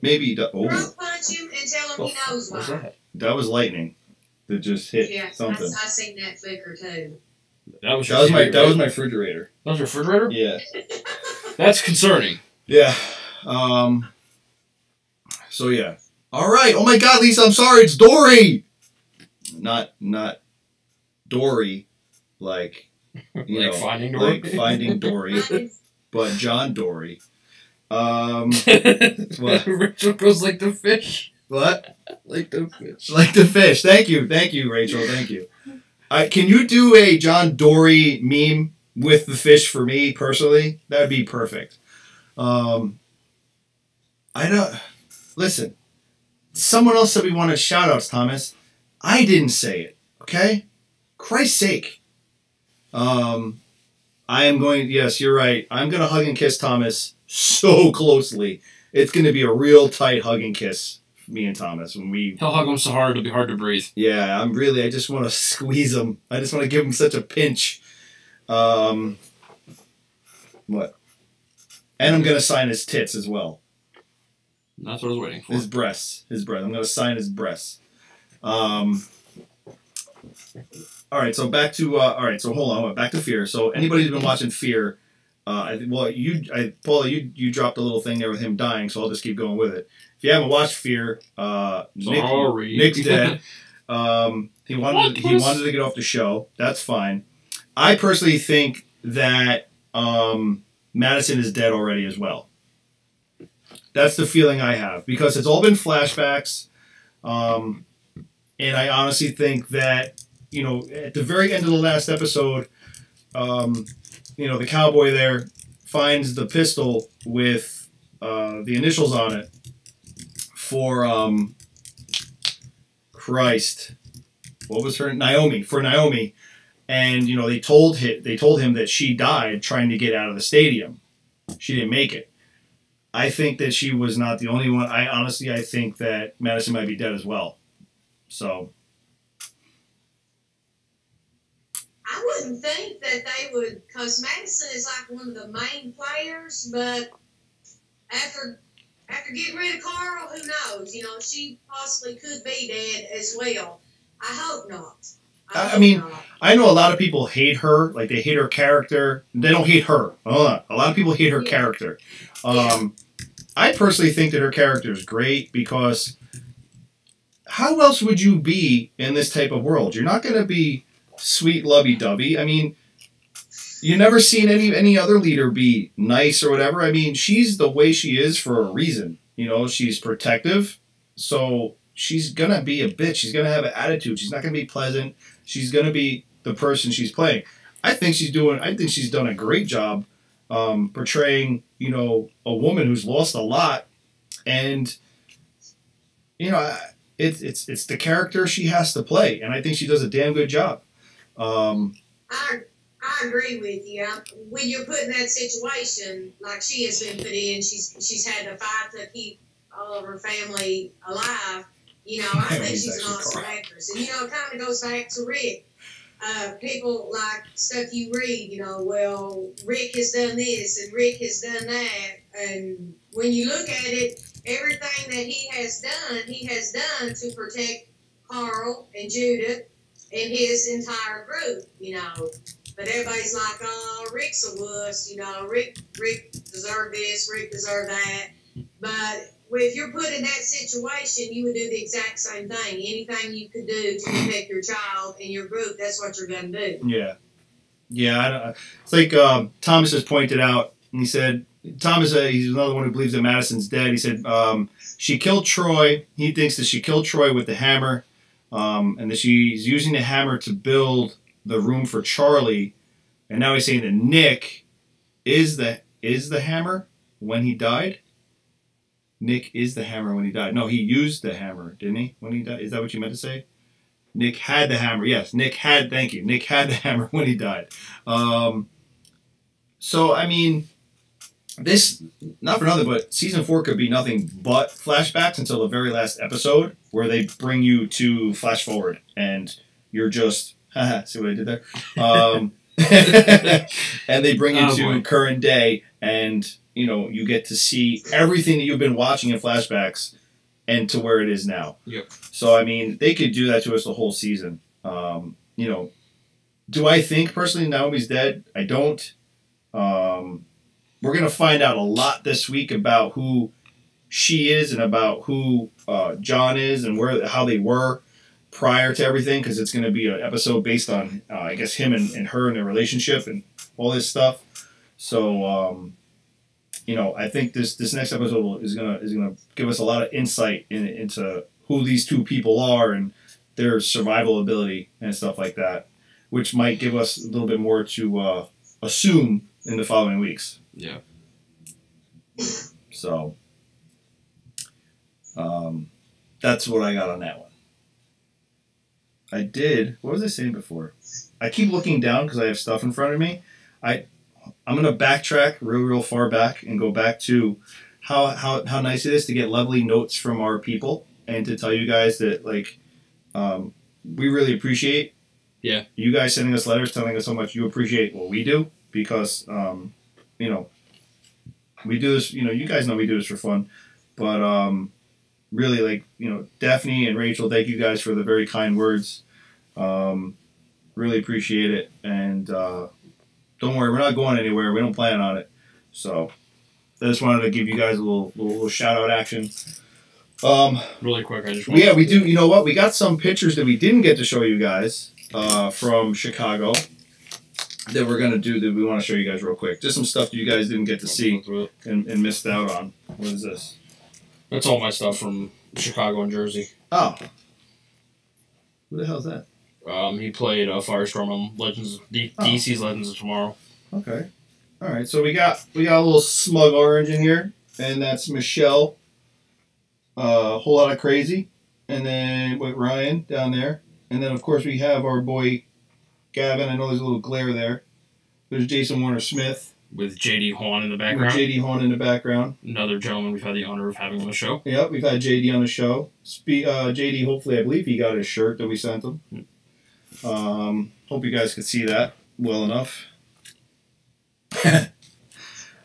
Maybe he does. Oh. Punch him and tell him he knows why. That was lightning that just hit something. I seen that flicker too. That was my refrigerator. That was your refrigerator? Yeah. That's concerning. Yeah. So yeah. All right. Oh my God, Lisa, I'm sorry. It's Dory. Not Dory, like Finding Dory. Like Finding Dory, but John Dory. What? Rachel goes like the fish. What? Like the fish. Like the fish. Thank you, Rachel. Thank you. Can you do a John Dory meme with the fish for me personally? That would be perfect. I don't. Listen. Someone else said we wanted shout-outs, Thomas. I didn't say it. Okay? Christ's sake. I am going. Yes, you're right. I'm going to hug and kiss Thomas so closely. It's going to be a real tight hug and kiss for me and Thomas when we. He'll hug him so hard it'll be hard to breathe. Yeah, I just want to squeeze him. I just want to give him such a pinch. What? And I'm going to sign his tits as well. That's what I was waiting for. His breasts. I'm going to sign his breasts. All right, so back to so hold on, back to Fear. So anybody who's been watching Fear, Paula, you dropped a little thing there with him dying, so I'll just keep going with it. If you haven't watched Fear, Nick's dead. He wanted to get off the show. That's fine. I personally think that Madison is dead already as well. That's the feeling I have because it's all been flashbacks, and I honestly think that at the very end of the last episode, the cowboy there finds the pistol with the initials on it for Christ. What was her Naomi? For Naomi, and they told him that she died trying to get out of the stadium. She didn't make it. I think that she was not the only one. I think that Madison might be dead as well. So. I wouldn't think that they would, because Madison is like one of the main players, but after getting rid of Carl, who knows? She possibly could be dead as well. I hope not. I know a lot of people hate her, like they hate her character. They don't hate her. Hold on. A lot of people hate her character. I personally think that her character is great because how else would you be in this type of world? You're not going to be sweet lovey-dovey. I mean, you never seen any other leader be nice or whatever. I mean, she's the way she is for a reason. She's protective, so she's going to be a bitch. She's going to have an attitude. She's not going to be pleasant. She's going to be the person she's playing. I think she's done a great job portraying, a woman who's lost a lot, and it's the character she has to play, and I think she does a damn good job. I agree with you. When you're put in that situation, like she has been put in, she's had to fight to keep all of her family alive. I think she's an awesome actress, and it kind of goes back to Rick. People like stuff you read, well, Rick has done this and Rick has done that. And when you look at it, everything that he has done to protect Carl and Judith and his entire group, But everybody's like, oh, Rick's a wuss, Rick deserved this, Rick deserved that. But if you're put in that situation, you would do the exact same thing. Anything you could do to protect your child and your group, that's what you're going to do. Yeah. Yeah. It's like Thomas has pointed out, and he said, Thomas, he's another one who believes that Madison's dead. He said, she killed Troy. He thinks that she killed Troy with the hammer, and that she's using the hammer to build the room for Charlie. And now he's saying that Nick is the hammer when he died. Nick is the hammer when he died. No, he used the hammer, didn't he, when he died? Is that what you meant to say? Nick had the hammer. Yes, thank you. Nick had the hammer when he died. So, I mean, this, not for nothing, but season 4 could be nothing but flashbacks until the very last episode where they bring you to flash forward and you're just, see what I did there? And they bring you to current day and, you get to see everything that you've been watching in flashbacks and to where it is now. Yep. So, I mean, they could do that to us the whole season. Do I think personally Naomi's dead? I don't. We're going to find out a lot this week about who she is and about who John is and how they were prior to everything, because it's going to be an episode based on, I guess, him and her and their relationship and all this stuff. So, I think this next episode is gonna give us a lot of insight into who these two people are and their survival ability and stuff like that, which might give us a little bit more to assume in the following weeks. Yeah. So, that's what I got on that one. I did. What was I saying before? I keep looking down because I have stuff in front of me. I'm gonna backtrack real far back and go back to how nice it is to get lovely notes from our people and to tell you guys that like we really appreciate you guys sending us letters telling us how much you appreciate what we do because you know we do this, you know, you guys know we do this for fun, but really, like, you know, Daphne and Rachel, thank you guys for the very kind words. Really appreciate it, and don't worry, we're not going anywhere. We don't plan on it. So I just wanted to give you guys a little shout out action. Really quick, I just we do. You know what? We got some pictures that we didn't get to show you guys from Chicago that we're gonna do that we want to show you guys real quick. Just some stuff that you guys didn't get to see and missed out on. What is this? That's all my stuff from Chicago and Jersey. Oh. Who the hell is that? He played Firestorm on DC's Legends of Tomorrow. Okay. All right. So we got a little smug orange in here, and that's Michelle. Whole lot of crazy, and then with Ryan down there, and then of course we have our boy Gavin. I know there's a little glare there. There's Jason Warner Smith. With J.D. Hawn in the background. With J.D. Hawn in the background. Another gentleman we've had the honor of having on the show. Yep, we've had J.D. on the show. J.D., hopefully, I believe he got his shirt that we sent him. Hope you guys could see that well enough.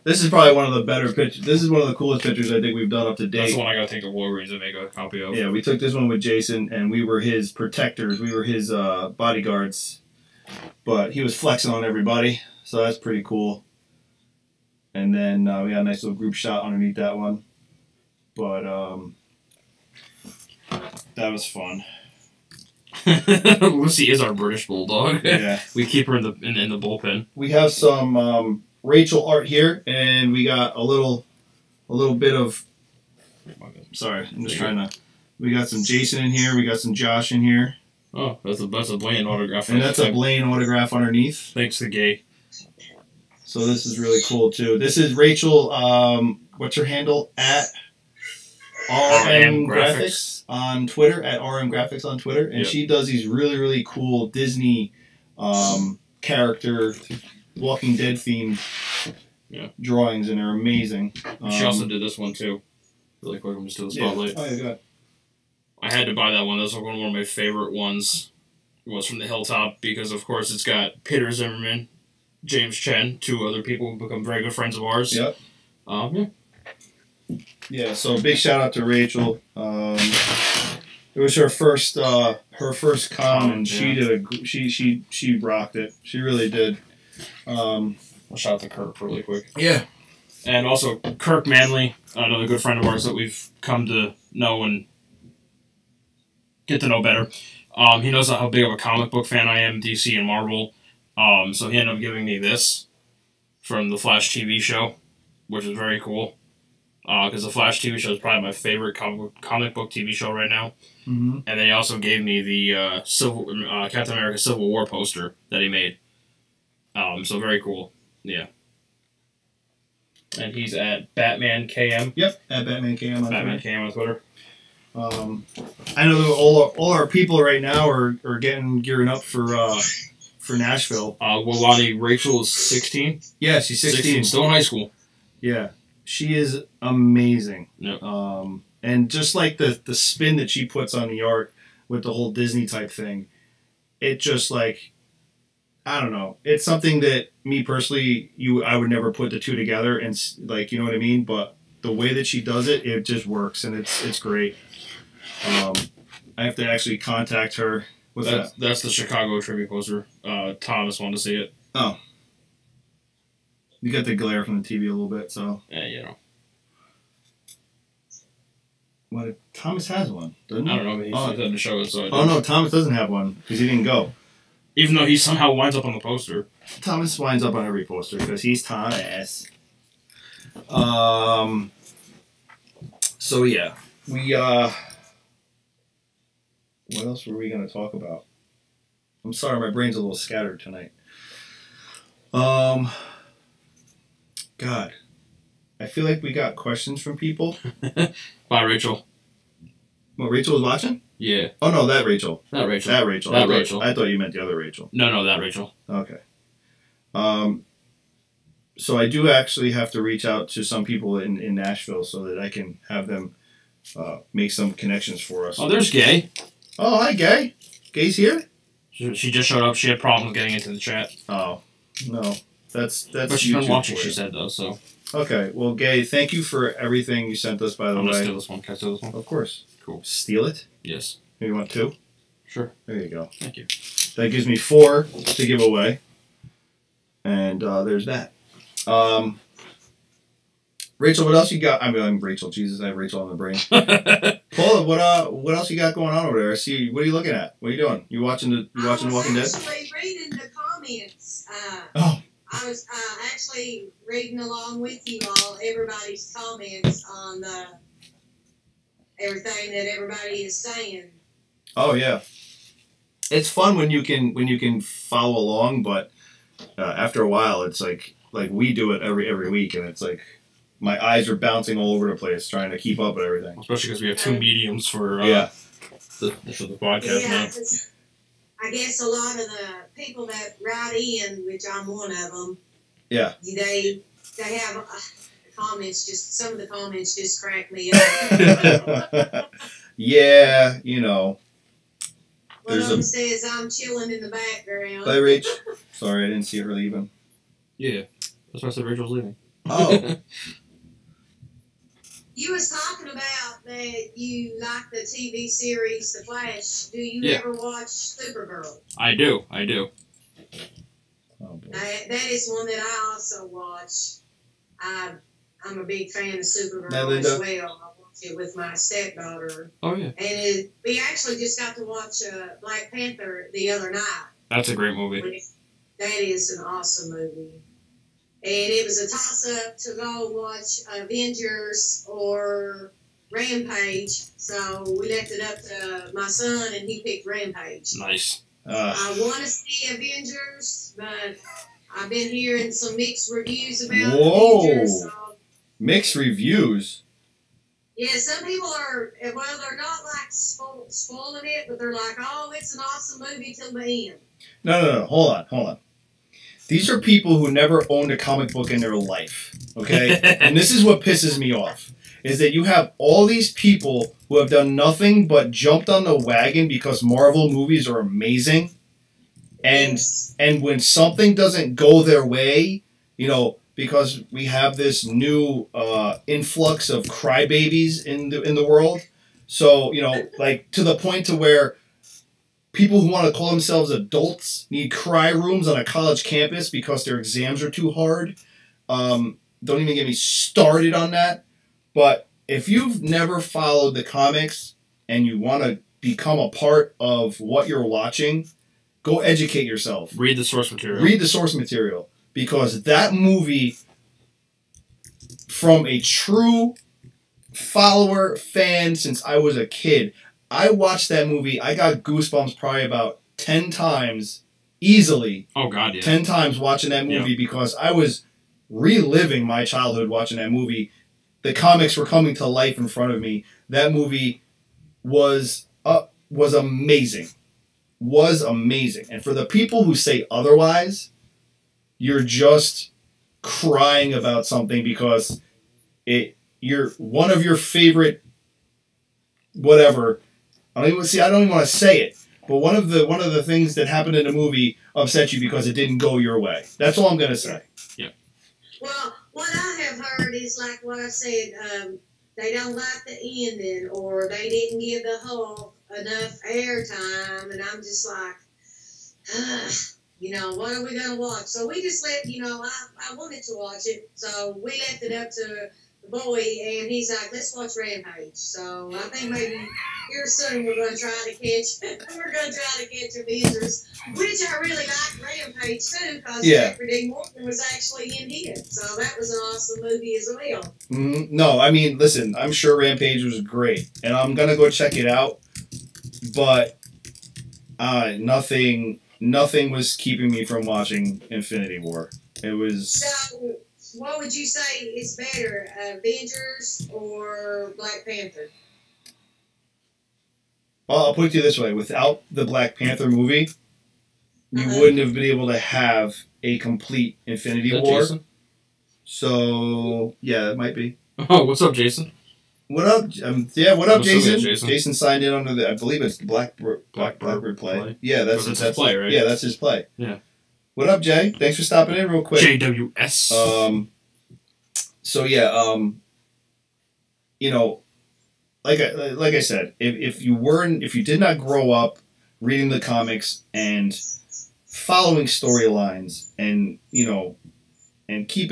This is probably one of the better pictures. This is one of the coolest pictures I think we've done up to date. That's the one I got to take to Walgreens and make a copy of. Yeah, we took this one with Jason, and we were his protectors. We were his bodyguards. But he was flexing on everybody, so that's pretty cool. And then we got a nice little group shot underneath that one. But that was fun. Lucy is our British bulldog. Yeah. We keep her in the bullpen. We have some Rachel art here, and we got a little bit of. Sorry, I'm just trying to. We got some Jason in here. We got some Josh in here. Oh, that's a Blaine autograph. And that's a Blaine autograph underneath. Thanks to Gay. So this is really cool too. This is Rachel. What's her handle? At RM Graphics on Twitter. At RM Graphics on Twitter, and she does these really cool Disney character, Walking Dead themed drawings, and they're amazing. She also did this one too. Really quick, I'm just doing the spotlight. Oh yeah, go ahead. I had to buy that one. That's one of my favorite ones. It was from the Hilltop because, of course, it's got Peter Zimmerman, James Chen, two other people who become very good friends of ours. Yep. Yeah. So big shout out to Rachel. It was her first con, and she did she rocked it. She really did. I'll shout out to Kirk really quick. Yeah. And also Kirk Manley, another good friend of ours that we've come to know and get to know better. He knows how big of a comic book fan I am, DC and Marvel. So he ended up giving me this from the Flash TV show, which is very cool. Because the Flash TV show is probably my favorite comic book TV show right now. Mm-hmm. And then he also gave me the Captain America Civil War poster that he made. So very cool. Yeah. And he's at Batman KM. Yep, at Batman KM on Batman Twitter. KM on Twitter. I know that all our people right now are gearing up for Nashville. Walani Rachel is 16. Yeah, she's 16. Still in high school. Yeah, she is amazing. Yep. And just like the spin that she puts on the art with the whole Disney type thing, it just like, I don't know. It's something that me personally, I would never put the two together and like, you know what I mean? But the way that she does it, it just works and it's great. I have to actually contact her. What's that? That's the Chicago tribute poster. Thomas wanted to see it. Oh. You got the glare from the TV a little bit, so. Yeah, you know. What? Thomas has one, doesn't he? I don't know, but he said to show it, so no, Thomas doesn't have one because he didn't go. Even though he somehow winds up on the poster. Thomas winds up on every poster because he's Thomas. So yeah, we what else were we gonna talk about? I'm sorry, my brain's a little scattered tonight. God, I feel like we got questions from people. Bye, Rachel. What, Rachel was watching? Yeah. Oh no, that Rachel. That Rachel. That Rachel. That Rachel. I thought you meant the other Rachel. No, that Rachel. Okay. So I do actually have to reach out to some people in Nashville so that I can have them make some connections for us. Oh, there's Gay. Oh, hi, Gay. Gay's here? She just showed up. She had problems getting into the chat. Oh, no. That's But she's been watching, she said, though, so. Okay, well, Gay, thank you for everything you sent us, by the way. I'm going to steal this one. Can I steal this one? Of course. Cool. Steal it? Yes. You want 2? Sure. There you go. Thank you. That gives me 4 to give away. And there's that. Rachel, what else you got? I'm Rachel. Jesus, I have Rachel on the brain. Paula, what else you got going on over there? I see. What are you looking at? What are you doing? You watching The Walking Dead? I was actually reading the comments. I was actually reading along with you all everybody's comments on everything that everybody is saying. Oh yeah, it's fun when you can follow along, but after a while, it's like we do it every week, and it's like my eyes are bouncing all over the place trying to keep up with everything. Especially because we have 2 mediums for the podcast now. I guess a lot of the people that write in, which I'm one of them, they have comments. Just some of the comments just crack me up. Yeah, you know. One of them says I'm chilling in the background. Bye, Rach. Sorry, I didn't see her leaving. Yeah, that's why I said Rachel's leaving. Oh. You was talking about that you like the TV series The Flash. Do you ever watch Supergirl? I do. Oh, boy. That is one that I also watch. I'm a big fan of Supergirl as well. I watch it with my stepdaughter. Oh, yeah. And we actually just got to watch Black Panther the other night. That's a great movie. That is an awesome movie. And it was a toss-up to go watch Avengers or Rampage. So we left it up to my son, and he picked Rampage. Nice. I want to see Avengers, but I've been hearing some mixed reviews about Avengers. So. Mixed reviews? Yeah, some people are, well, they're not like spoiling it, but they're like, oh, it's an awesome movie till the end. No. Hold on. These are people who never owned a comic book in their life, okay? And this is what pisses me off, is that you have all these people who have done nothing but jumped on the wagon because Marvel movies are amazing. And when something doesn't go their way, you know, because we have this new influx of crybabies in the world. So, you know, like to the point to where people who want to call themselves adults need cry rooms on a college campus because their exams are too hard. Don't even get me started on that. But if you've never followed the comics and you want to become a part of what you're watching, go educate yourself. Read the source material. Read the source material. Because that movie, from a true follower, fan since I was a kid, I watched that movie. I got goosebumps probably about 10 times, easily. Oh, God, yeah. 10 times watching that movie because I was reliving my childhood watching that movie. The comics were coming to life in front of me. That movie was amazing. Was amazing. And for the people who say otherwise, you're just crying about something because you're one of your favorite whatever. I don't even want to say it, but one of the things that happened in the movie upset you because it didn't go your way. That's all I'm gonna say. Yeah. Well, what I have heard is like what I said. They don't like the ending, or they didn't give the Hulk enough airtime, and I'm just like, you know, what are we gonna watch? So we just let, you know, I wanted to watch it, so we left it up to the boy, and he's like, let's watch Rampage. So I think maybe here soon we're gonna try to catch Avengers, which I really like Rampage too, because Jeffrey Dean Morgan was actually in it. So that was an awesome movie as well. Mm-hmm. No, I mean, listen, I'm sure Rampage was great, and I'm gonna go check it out, but nothing was keeping me from watching Infinity War. It was. So, what would you say is better, Avengers or Black Panther? Well, I'll put it to you this way: without the Black Panther movie, you wouldn't have been able to have a complete Infinity War. Jason? So yeah, it might be. Oh, what's up, Jason? What up? What up, Jason? Jason? Jason signed in under the. I believe it's the Blackbird play. Yeah, that's his play, right? Yeah, that's his play. Yeah. What up, Jay? Thanks for stopping in real quick. JWS. So yeah, you know, like I said, if you did not grow up reading the comics and following storylines and and keep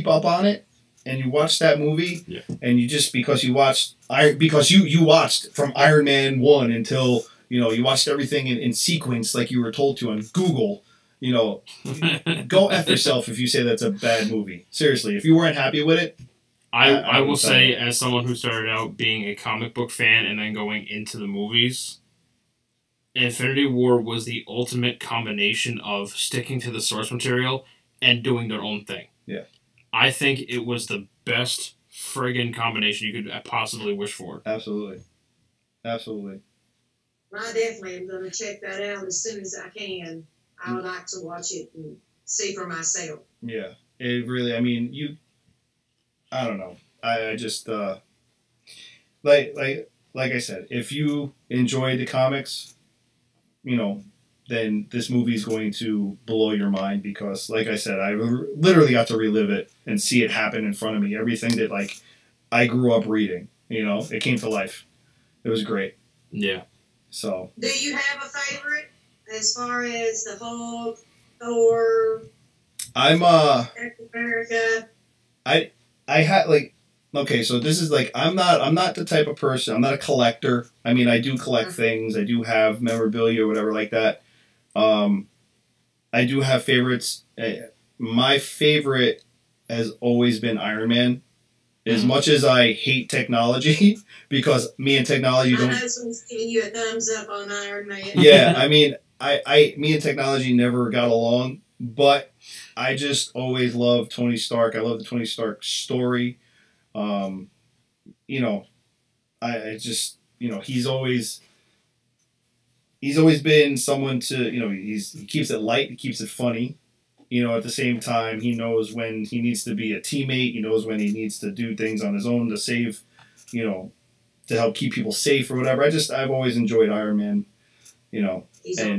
up on it, and you watch that movie, and you just because you watched from Iron Man 1 until you watched everything in sequence like you were told to on Google. Go F yourself if you say that's a bad movie. Seriously, if you weren't happy with it. I will say, as someone who started out being a comic book fan and then going into the movies, Infinity War was the ultimate combination of sticking to the source material and doing their own thing. Yeah. I think it was the best friggin' combination you could possibly wish for. Absolutely. Absolutely. I definitely am going to check that out as soon as I can. I would like to watch it and see for myself. Yeah. It really, I mean, I don't know. I just, like I said, if you enjoy the comics, then this movie is going to blow your mind because, like I said, I literally got to relive it and see it happen in front of me. Everything that, I grew up reading, it came to life. It was great. Yeah. So. Do you have a favorite as far as the Hulk, Thor, I'm, Captain America? I had, okay, so this is I'm not the type of person. I'm not a collector. I mean, I do collect things. I do have memorabilia or whatever like that. I do have favorites. My favorite has always been Iron Man. As much as I hate technology, because me and technology don't. My husband's giving you a thumbs up on Iron Man. Yeah, I mean, me and technology never got along, but I just always loved Tony Stark. I love the Tony Stark story. I just he's always been someone to he keeps it light, he keeps it funny. At the same time, he knows when he needs to be a teammate. He knows when he needs to do things on his own to save, to help keep people safe or whatever. I've always enjoyed Iron Man, and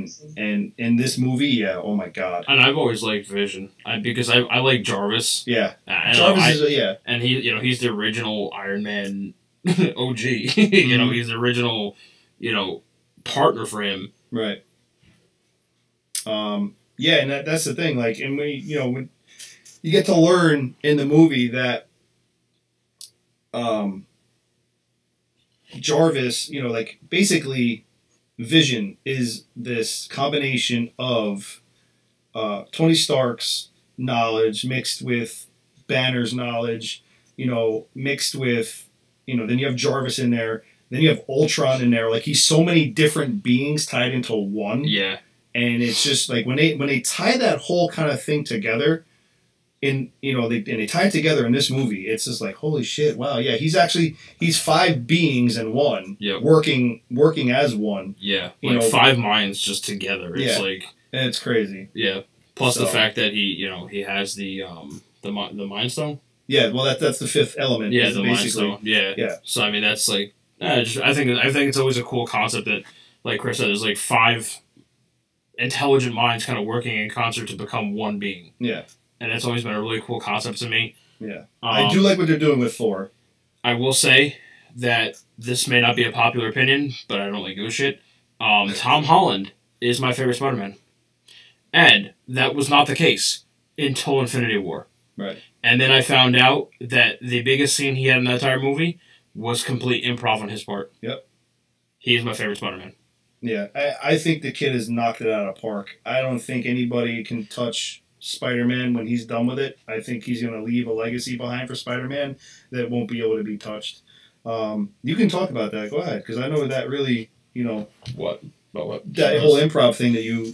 awesome. And in this movie, yeah, oh my god. And I've always liked Vision, because I like Jarvis. Yeah, Jarvis is and he's the original Iron Man OG. He's the original partner for him. Right. Yeah, and that's the thing. And when you get to learn in the movie that Jarvis, basically Vision is this combination of Tony Stark's knowledge mixed with Banner's knowledge, mixed with, then you have Jarvis in there, then you have Ultron in there. He's so many different beings tied into one. Yeah. And it's just when they tie that whole kind of thing together, they tie it together in this movie. It's just holy shit! Wow, yeah, he's 5 beings in one, working as one. Yeah, 5 minds just together. It's and it's crazy. Yeah. Plus the fact that he has the Mind Stone. Yeah, well that's the 5th element. Yeah, the Mind Stone. Yeah. Yeah. So I mean that's I think it's always a cool concept that, like Chris said, there's 5 intelligent minds kind of working in concert to become one being. Yeah. And it's always been a really cool concept to me. Yeah. I do like what they're doing with Thor. I will say that this may not be a popular opinion, but I don't really give a shit. Tom Holland is my favorite Spider-Man. And that was not the case until Infinity War. Right. And then I found out that the biggest scene he had in that entire movie was complete improv on his part. Yep. He is my favorite Spider-Man. Yeah, I think the kid has knocked it out of the park. I don't think anybody can touch Spider-Man when he's done with it. I think he's going to leave a legacy behind for Spider-Man that won't be able to be touched. You can talk about that. Go ahead, because I know that really, what about what that whole improv thing that you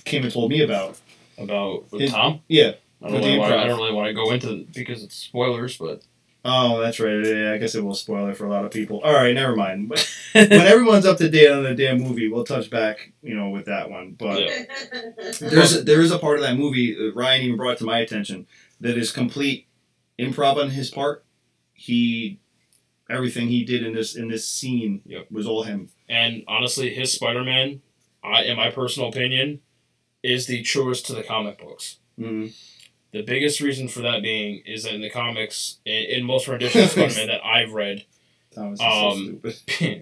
came and told me about. About Tom? Yeah. I don't really want to go into it because it's spoilers, but Oh, that's right. Yeah, I guess it will spoil it for a lot of people. All right, never mind. But when everyone's up to date on the damn movie, we'll touch back, with that one. But there is a part of that movie that Ryan even brought to my attention that is complete improv on his part. Everything he did in this scene was all him. And honestly, his Spider-Man, in my personal opinion, is the truest to the comic books. Mm-hmm. The biggest reason for that being is that in the comics, in most renditions of Spider-Man that I've read, so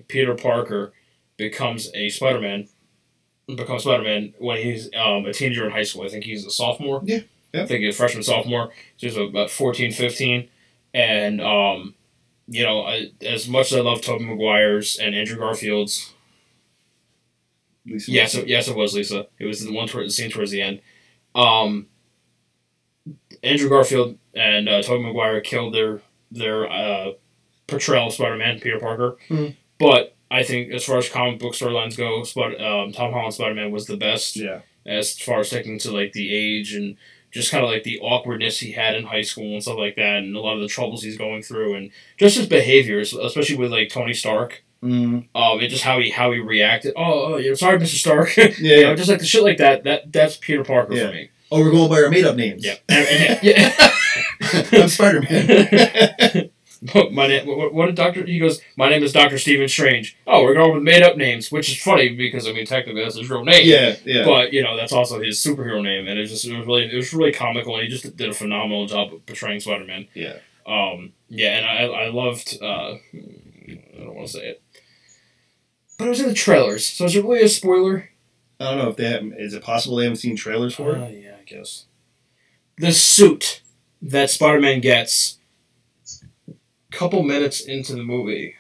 Peter Parker becomes Spider-Man when he's a teenager in high school. I think he's a sophomore. Yeah. I think he's a freshman, sophomore. So he's about 14, 15. And, as much as I love Tobey Maguire's and Andrew Garfield's... Lisa. Yes, it was Lisa. It was the scene towards the end. Andrew Garfield and Tobey Maguire killed their portrayal of Spider-Man, Peter Parker. Mm-hmm. But I think as far as comic book storylines go, Tom Holland's Spider-Man was the best. Yeah. As far as sticking to the age and just kind of the awkwardness he had in high school and stuff like that, and a lot of the troubles he's going through, and just his behaviors, especially with Tony Stark. Mm. And just how he reacted. Sorry, Mr. Stark. Yeah. Just the shit like that. That's Peter Parker for me. Oh, we're going by our made-up names. Yeah. I'm Spider-Man. What did Doctor... He goes, my name is Dr. Stephen Strange. Oh, we're going with made-up names, which is funny because, technically that's his real name. Yeah. But, that's also his superhero name, and it was really comical, and he just did a phenomenal job of portraying Spider-Man. Yeah. And I loved... I don't want to say it. But it was in the trailers, so is it really a spoiler? I don't know if they have... Is it possible they haven't seen trailers for it? Yeah, I guess. The suit that Spider-Man gets a couple minutes into the movie,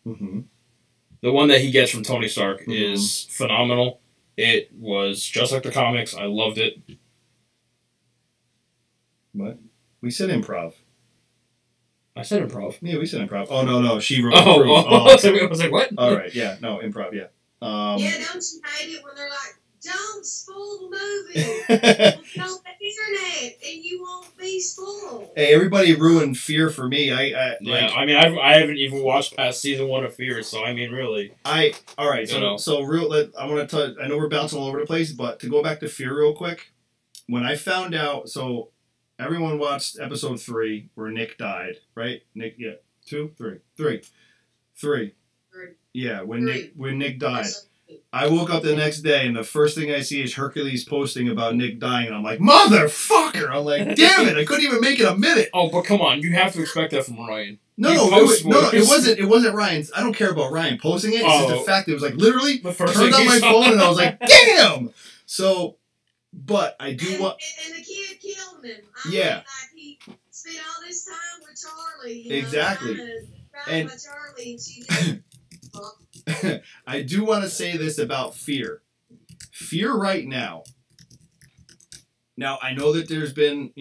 the one that he gets from Tony Stark, is phenomenal. It was just like the comics. I loved it. What? We said improv. I said improv. Yeah, we said improv. Oh, no. She wrote okay. I was like, what? All right, yeah. No, improv, yeah. Don't you hate it when they're like, don't spoil the movie. Get on the internet and you won't be spoiled. Hey, everybody ruined Fear for me. I haven't even watched past season 1 of Fear, so really. All right, I want to tell. I know we're bouncing all over the place, but to go back to Fear real quick, when I found out, so everyone watched episode 3 where Nick died, right? Nick, yeah, 2, 3. Yeah, when Nick died. I woke up the next day, and the first thing I see is Hercules posting about Nick dying, and I'm like, motherfucker! I'm like, damn it, I couldn't even make it a minute! Oh, but come on, you have to expect that from Ryan. No, it wasn't Ryan's. I don't care about Ryan posting it. It's just the fact that it was literally, turned on my phone, and I was like, damn! So, but I do want... And the kid killed him. He spent all this time with Charlie. Exactly. And Charlie, and she just... I do want to say this about Fear. Fear right now. Now, I know that there's been,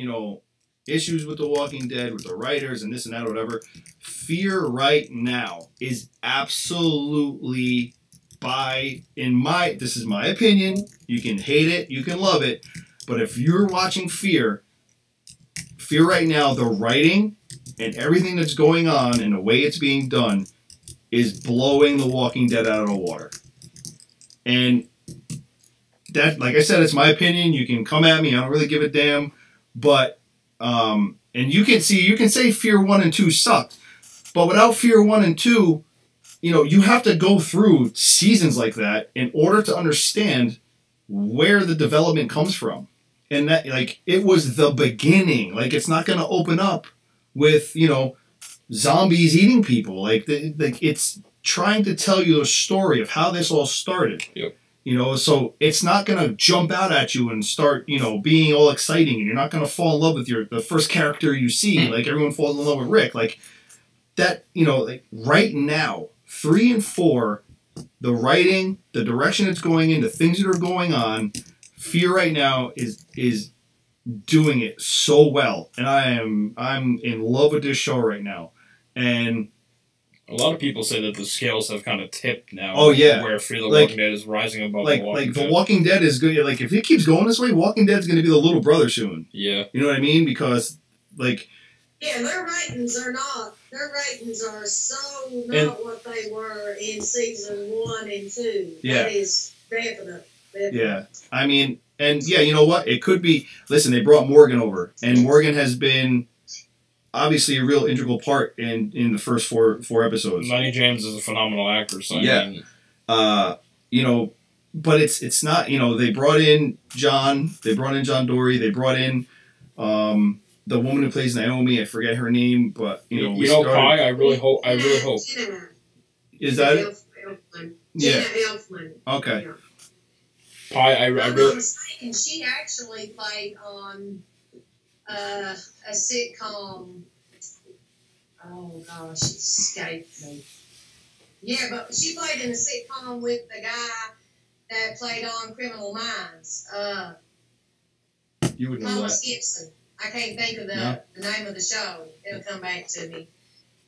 issues with The Walking Dead, with the writers and this and that or whatever. Fear right now is absolutely this is my opinion. You can hate it, you can love it. But if you're watching Fear right now, the writing and everything that's going on and the way it's being done is blowing The Walking Dead out of the water. And that, like I said, it's my opinion. You can come at me. I don't really give a damn. But, and you can say Fear 1 and 2 sucked. But without Fear 1 and 2, you have to go through seasons like that in order to understand where the development comes from. And that, it was the beginning. It's not going to open up with, zombies eating people. It's trying to tell you a story of how this all started. Yep. So it's not going to jump out at you and start, being all exciting, and you're not going to fall in love with the first character you see, like everyone falls in love with Rick. Right now, 3 and 4, the writing, the direction it's going in, the things that are going on, Fear right now is doing it so well, and I'm in love with this show right now. And a lot of people say that the scales have kind of tipped now. Oh yeah, where Fear the Walking Dead is rising above The Walking Dead. The Walking Dead is good. If it keeps going this way, Walking Dead is going to be the little brother soon. Yeah, you know what I mean? Because Yeah, their ratings are so not what they were in season 1 and 2. Yeah. That is definite. Yeah. I mean, and yeah, you know what? It could be, listen, they brought Morgan over, and Morgan has been obviously a real integral part in the first four episodes. Lenny James is a phenomenal actor, so yeah. I mean, you know, but it's not, you know, they brought in John Dory, they brought in the woman who plays Naomi, I forget her name, but you know, Pi, I really hope. Is that it? Yeah. Elfman. Okay. Yeah. Pi, I I'm really. not mistaken, she actually played on a sitcom. Oh gosh, it escaped me. Yeah, but she played in a sitcom with the guy that played on Criminal Minds. You would know Thomas that. Gibson. I can't think of the name of the show. It'll come back to me.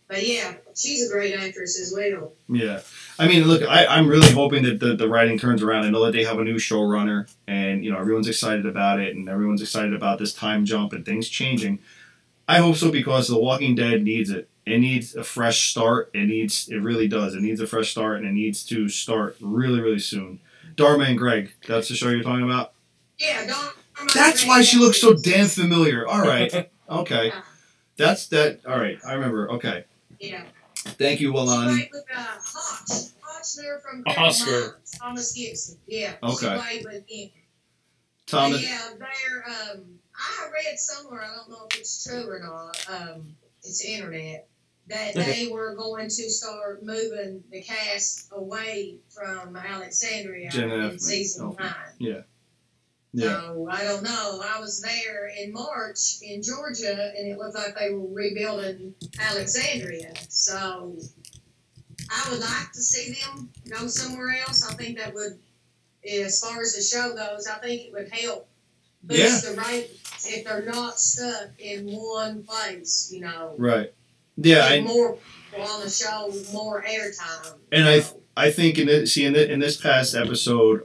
But yeah, she's a great actress as well. Yeah. I mean, look, I'm really hoping that the writing turns around. I know that they have a new showrunner, and, you know, everyone's excited about it, and everyone's excited about this time jump and things changing. I hope so, because The Walking Dead needs it. It needs a fresh start. It really does. It needs a fresh start, and it needs to start really, really soon. Dharma and Greg, that's the show you're talking about? Yeah, Dharma. That's why she looks so damn familiar. All right. Okay. That's that. All right. I remember. Okay. Yeah. Thank you, Walani. She played with Hotchner from Oscar. Thomas Gibson. Yeah. Okay. She played with him. Thomas. Yeah, they're. I read somewhere. I don't know if it's true or not. It's internet that they were going to start moving the cast away from Alexandria in season 9. Yeah. Yeah. So, I don't know. I was there in March in Georgia, and it looked like they were rebuilding Alexandria. So, I would like to see them go somewhere else. I think that would, as far as the show goes, I think it would help boost the ratings if they're not stuck in one place, you know. Right. Yeah. More people on the show, more airtime. And I think in this past episode,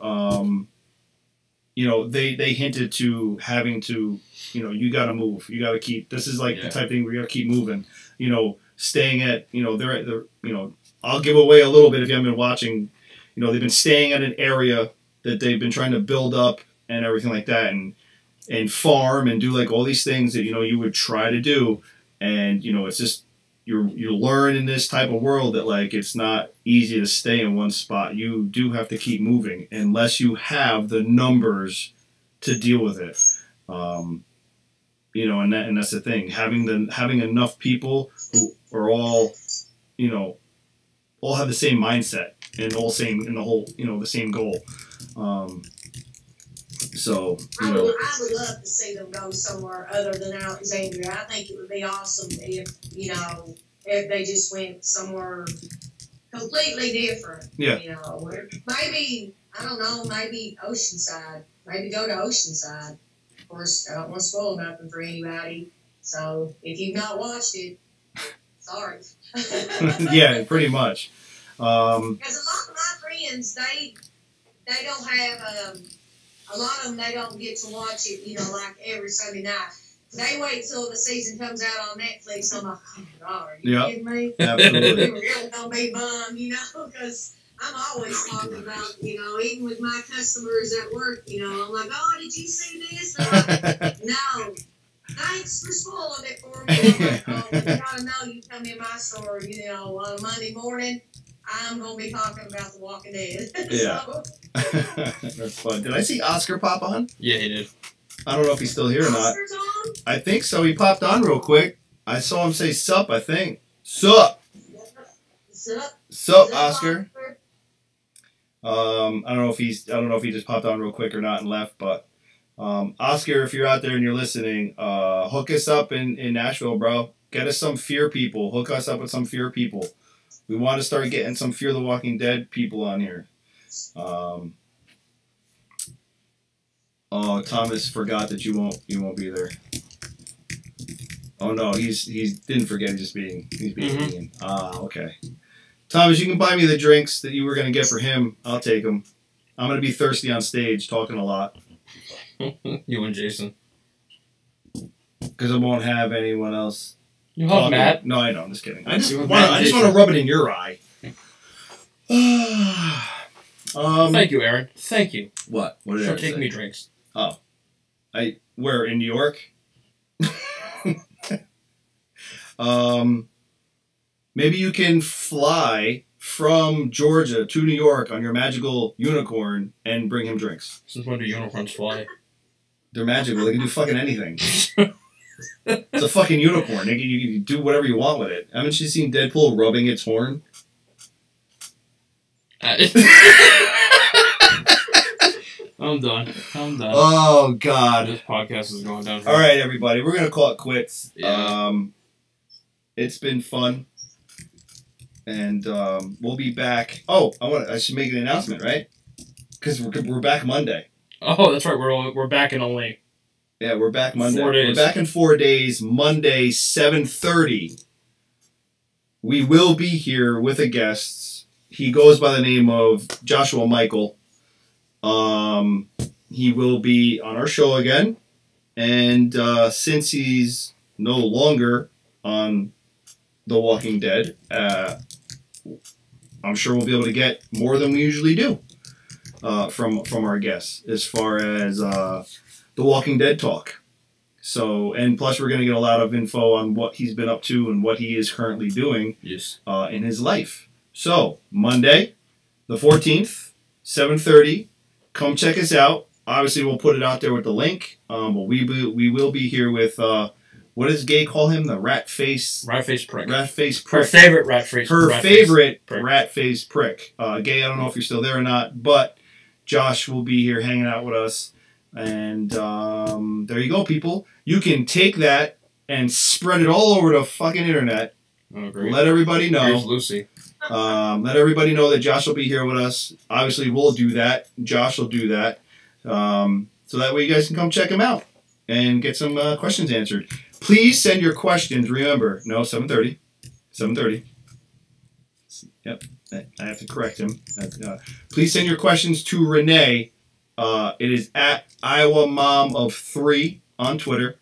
you know, they hinted to having to, you know, you got to move. You got to keep. This is like the type of thing where you got to keep moving. You know, staying at, you know, they're you know, I'll give away a little bit if you haven't been watching. You know, they've been staying at an area that they've been trying to build up and everything like that, and farm and do like all these things that, you know, you would try to do, and, you know, it's just you learn in this type of world that, like, it's not easy to stay in one spot. You do have to keep moving unless you have the numbers to deal with it. You know, and that's the thing. Having enough people who are all, you know, all have the same mindset and all same in the whole, you know, the same goal. So, you know, I would love to see them go somewhere other than Alexandria. I think it would be awesome if, you know, if they just went somewhere completely different. Yeah. You know, maybe, I don't know, maybe Oceanside. Maybe go to Oceanside. Of course, I don't want to spoil nothing for anybody. So, if you've not watched it, sorry. Yeah, pretty much. Because a lot of my friends, they don't have... a lot of them, they don't get to watch it, you know, like every Sunday night. They wait till the season comes out on Netflix. I'm like, oh my God, are you kidding me? Absolutely. They're really going to be bummed, you know, because I'm always talking about, you know, even with my customers at work, you know, I'm like, oh, did you see this? They're like, no. Thanks for spoiling it for me. I'm like, oh, you got to know, you come in my store, you know, on a Monday morning, I'm going to be talking about The Walking Dead. Yeah. So, that's fun. Did I see Oscar pop on? Yeah, he did. I don't know if he's still here or not. Oscar's on? I think so. He popped on real quick. I saw him say sup, I think. Sup. Sup, Oscar. I don't know if he just popped on real quick or not and left, but Oscar, if you're out there and you're listening, hook us up in Nashville, bro. Get us some Fear people. Hook us up with some Fear people. We want to start getting some Fear the Walking Dead people on here. Oh, Thomas forgot that you won't be there. Oh no, he's didn't forget. He's being mean. Ah, okay. Thomas, you can buy me the drinks that you were gonna get for him. I'll take them. I'm gonna be thirsty on stage, talking a lot. You and Jason. Because I won't have anyone else You hug Matt. No, I know. I'm just kidding. I just want to rub it in your eye. Thank you, Aaron. Thank you. What? What did for I taking say? me drinks. Oh, where in New York? Maybe you can fly from Georgia to New York on your magical unicorn and bring him drinks. Since when do unicorns fly? They're magical. They can do fucking anything. It's a fucking unicorn. You can do whatever you want with it. Haven't you seen Deadpool rubbing its horn? I'm done. Oh, God. This podcast is going down. All right, everybody. We're going to call it quits. Yeah. It's been fun. And we'll be back. Oh, I should make an announcement, right? Because we're back Monday. Oh, that's right. We're back in only. Yeah, we're back Monday. 4 days. We're back in 4 days. Monday, 7:30. We will be here with a guest. He goes by the name of Joshua Michael. He will be on our show again. And since he's no longer on The Walking Dead, I'm sure we'll be able to get more than we usually do from our guests as far as The Walking Dead talk. So, and plus we're going to get a lot of info on what he's been up to and what he is currently doing in his life. So, Monday, the 14th, 7:30, come check us out. Obviously, we'll put it out there with the link. But we will be here with, what does Gay call him? The rat-face prick. Rat-face prick. Her favorite rat-face prick. Her favorite rat-face prick. Gay, I don't know if you're still there or not, but Josh will be here hanging out with us. And there you go, people. You can take that and spread it all over the fucking internet. Oh, great. Let everybody know. Here's Lucy. Let everybody know that Josh will be here with us. Obviously, we'll do that. Josh will do that. So that way you guys can come check him out and get some questions answered. Please send your questions. Remember, no, 7:30. 7:30. Yep, I have to correct him. Please send your questions to Renee. It is at Iowa Mom of 3 on Twitter.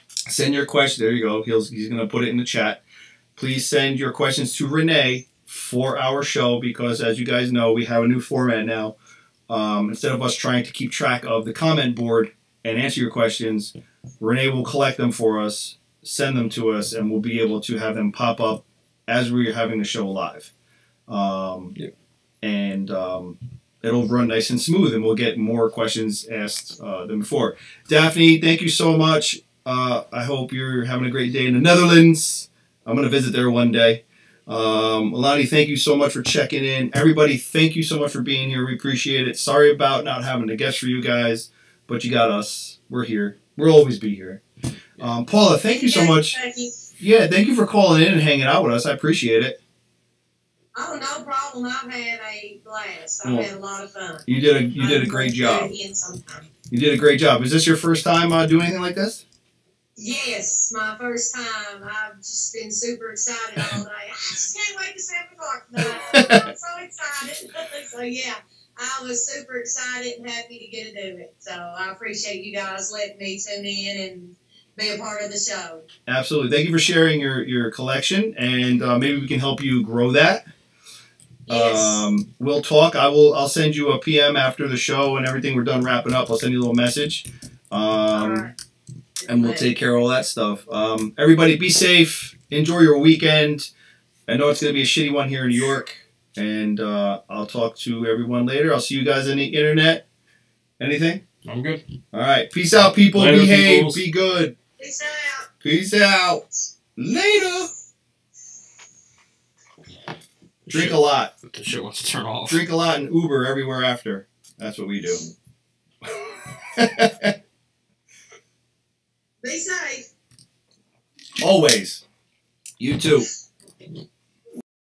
Send your question. There you go. He's going to put it in the chat. Please send your questions to Renee for our show because, as you guys know, we have a new format now. Instead of us trying to keep track of the comment board and answer your questions, Renee will collect them for us, send them to us, and we'll be able to have them pop up as we're having the show live. And it'll run nice and smooth, and we'll get more questions asked than before. Daphne, thank you so much. I hope you're having a great day in the Netherlands. I'm going to visit there one day. Alani, thank you so much for checking in. Everybody, thank you so much for being here. We appreciate it. Sorry about not having a guest for you guys, but you got us. We're here. We'll always be here. Paula, thank you so much. Yeah, thank you for calling in and hanging out with us. I appreciate it. Oh, no problem. I've had a blast. I've had a lot of fun. You did a great job. You did a great job. Is this your first time doing anything like this? Yes, my first time. I've just been super excited all day. I just can't wait to 7 o'clock tonight. I'm so excited. So, yeah, I was super excited and happy to get to do it. So, I appreciate you guys letting me tune in and be a part of the show. Absolutely. Thank you for sharing your collection, and maybe we can help you grow that. Yes. We'll talk. I'll send you a PM after the show and everything. We're done wrapping up. I'll send you a little message. All right. And we'll take care of all that stuff. Everybody be safe. Enjoy your weekend. I know it's going to be a shitty one here in New York. And I'll talk to everyone later. I'll see you guys on the internet. Anything? I'm good. All right. Peace out, people. Later, behave. peoples. Be good. Peace out. Peace out. Later. Drink a lot. The shit wants to turn off. Drink a lot and Uber everywhere after. That's what we do. Be safe. Always. You too.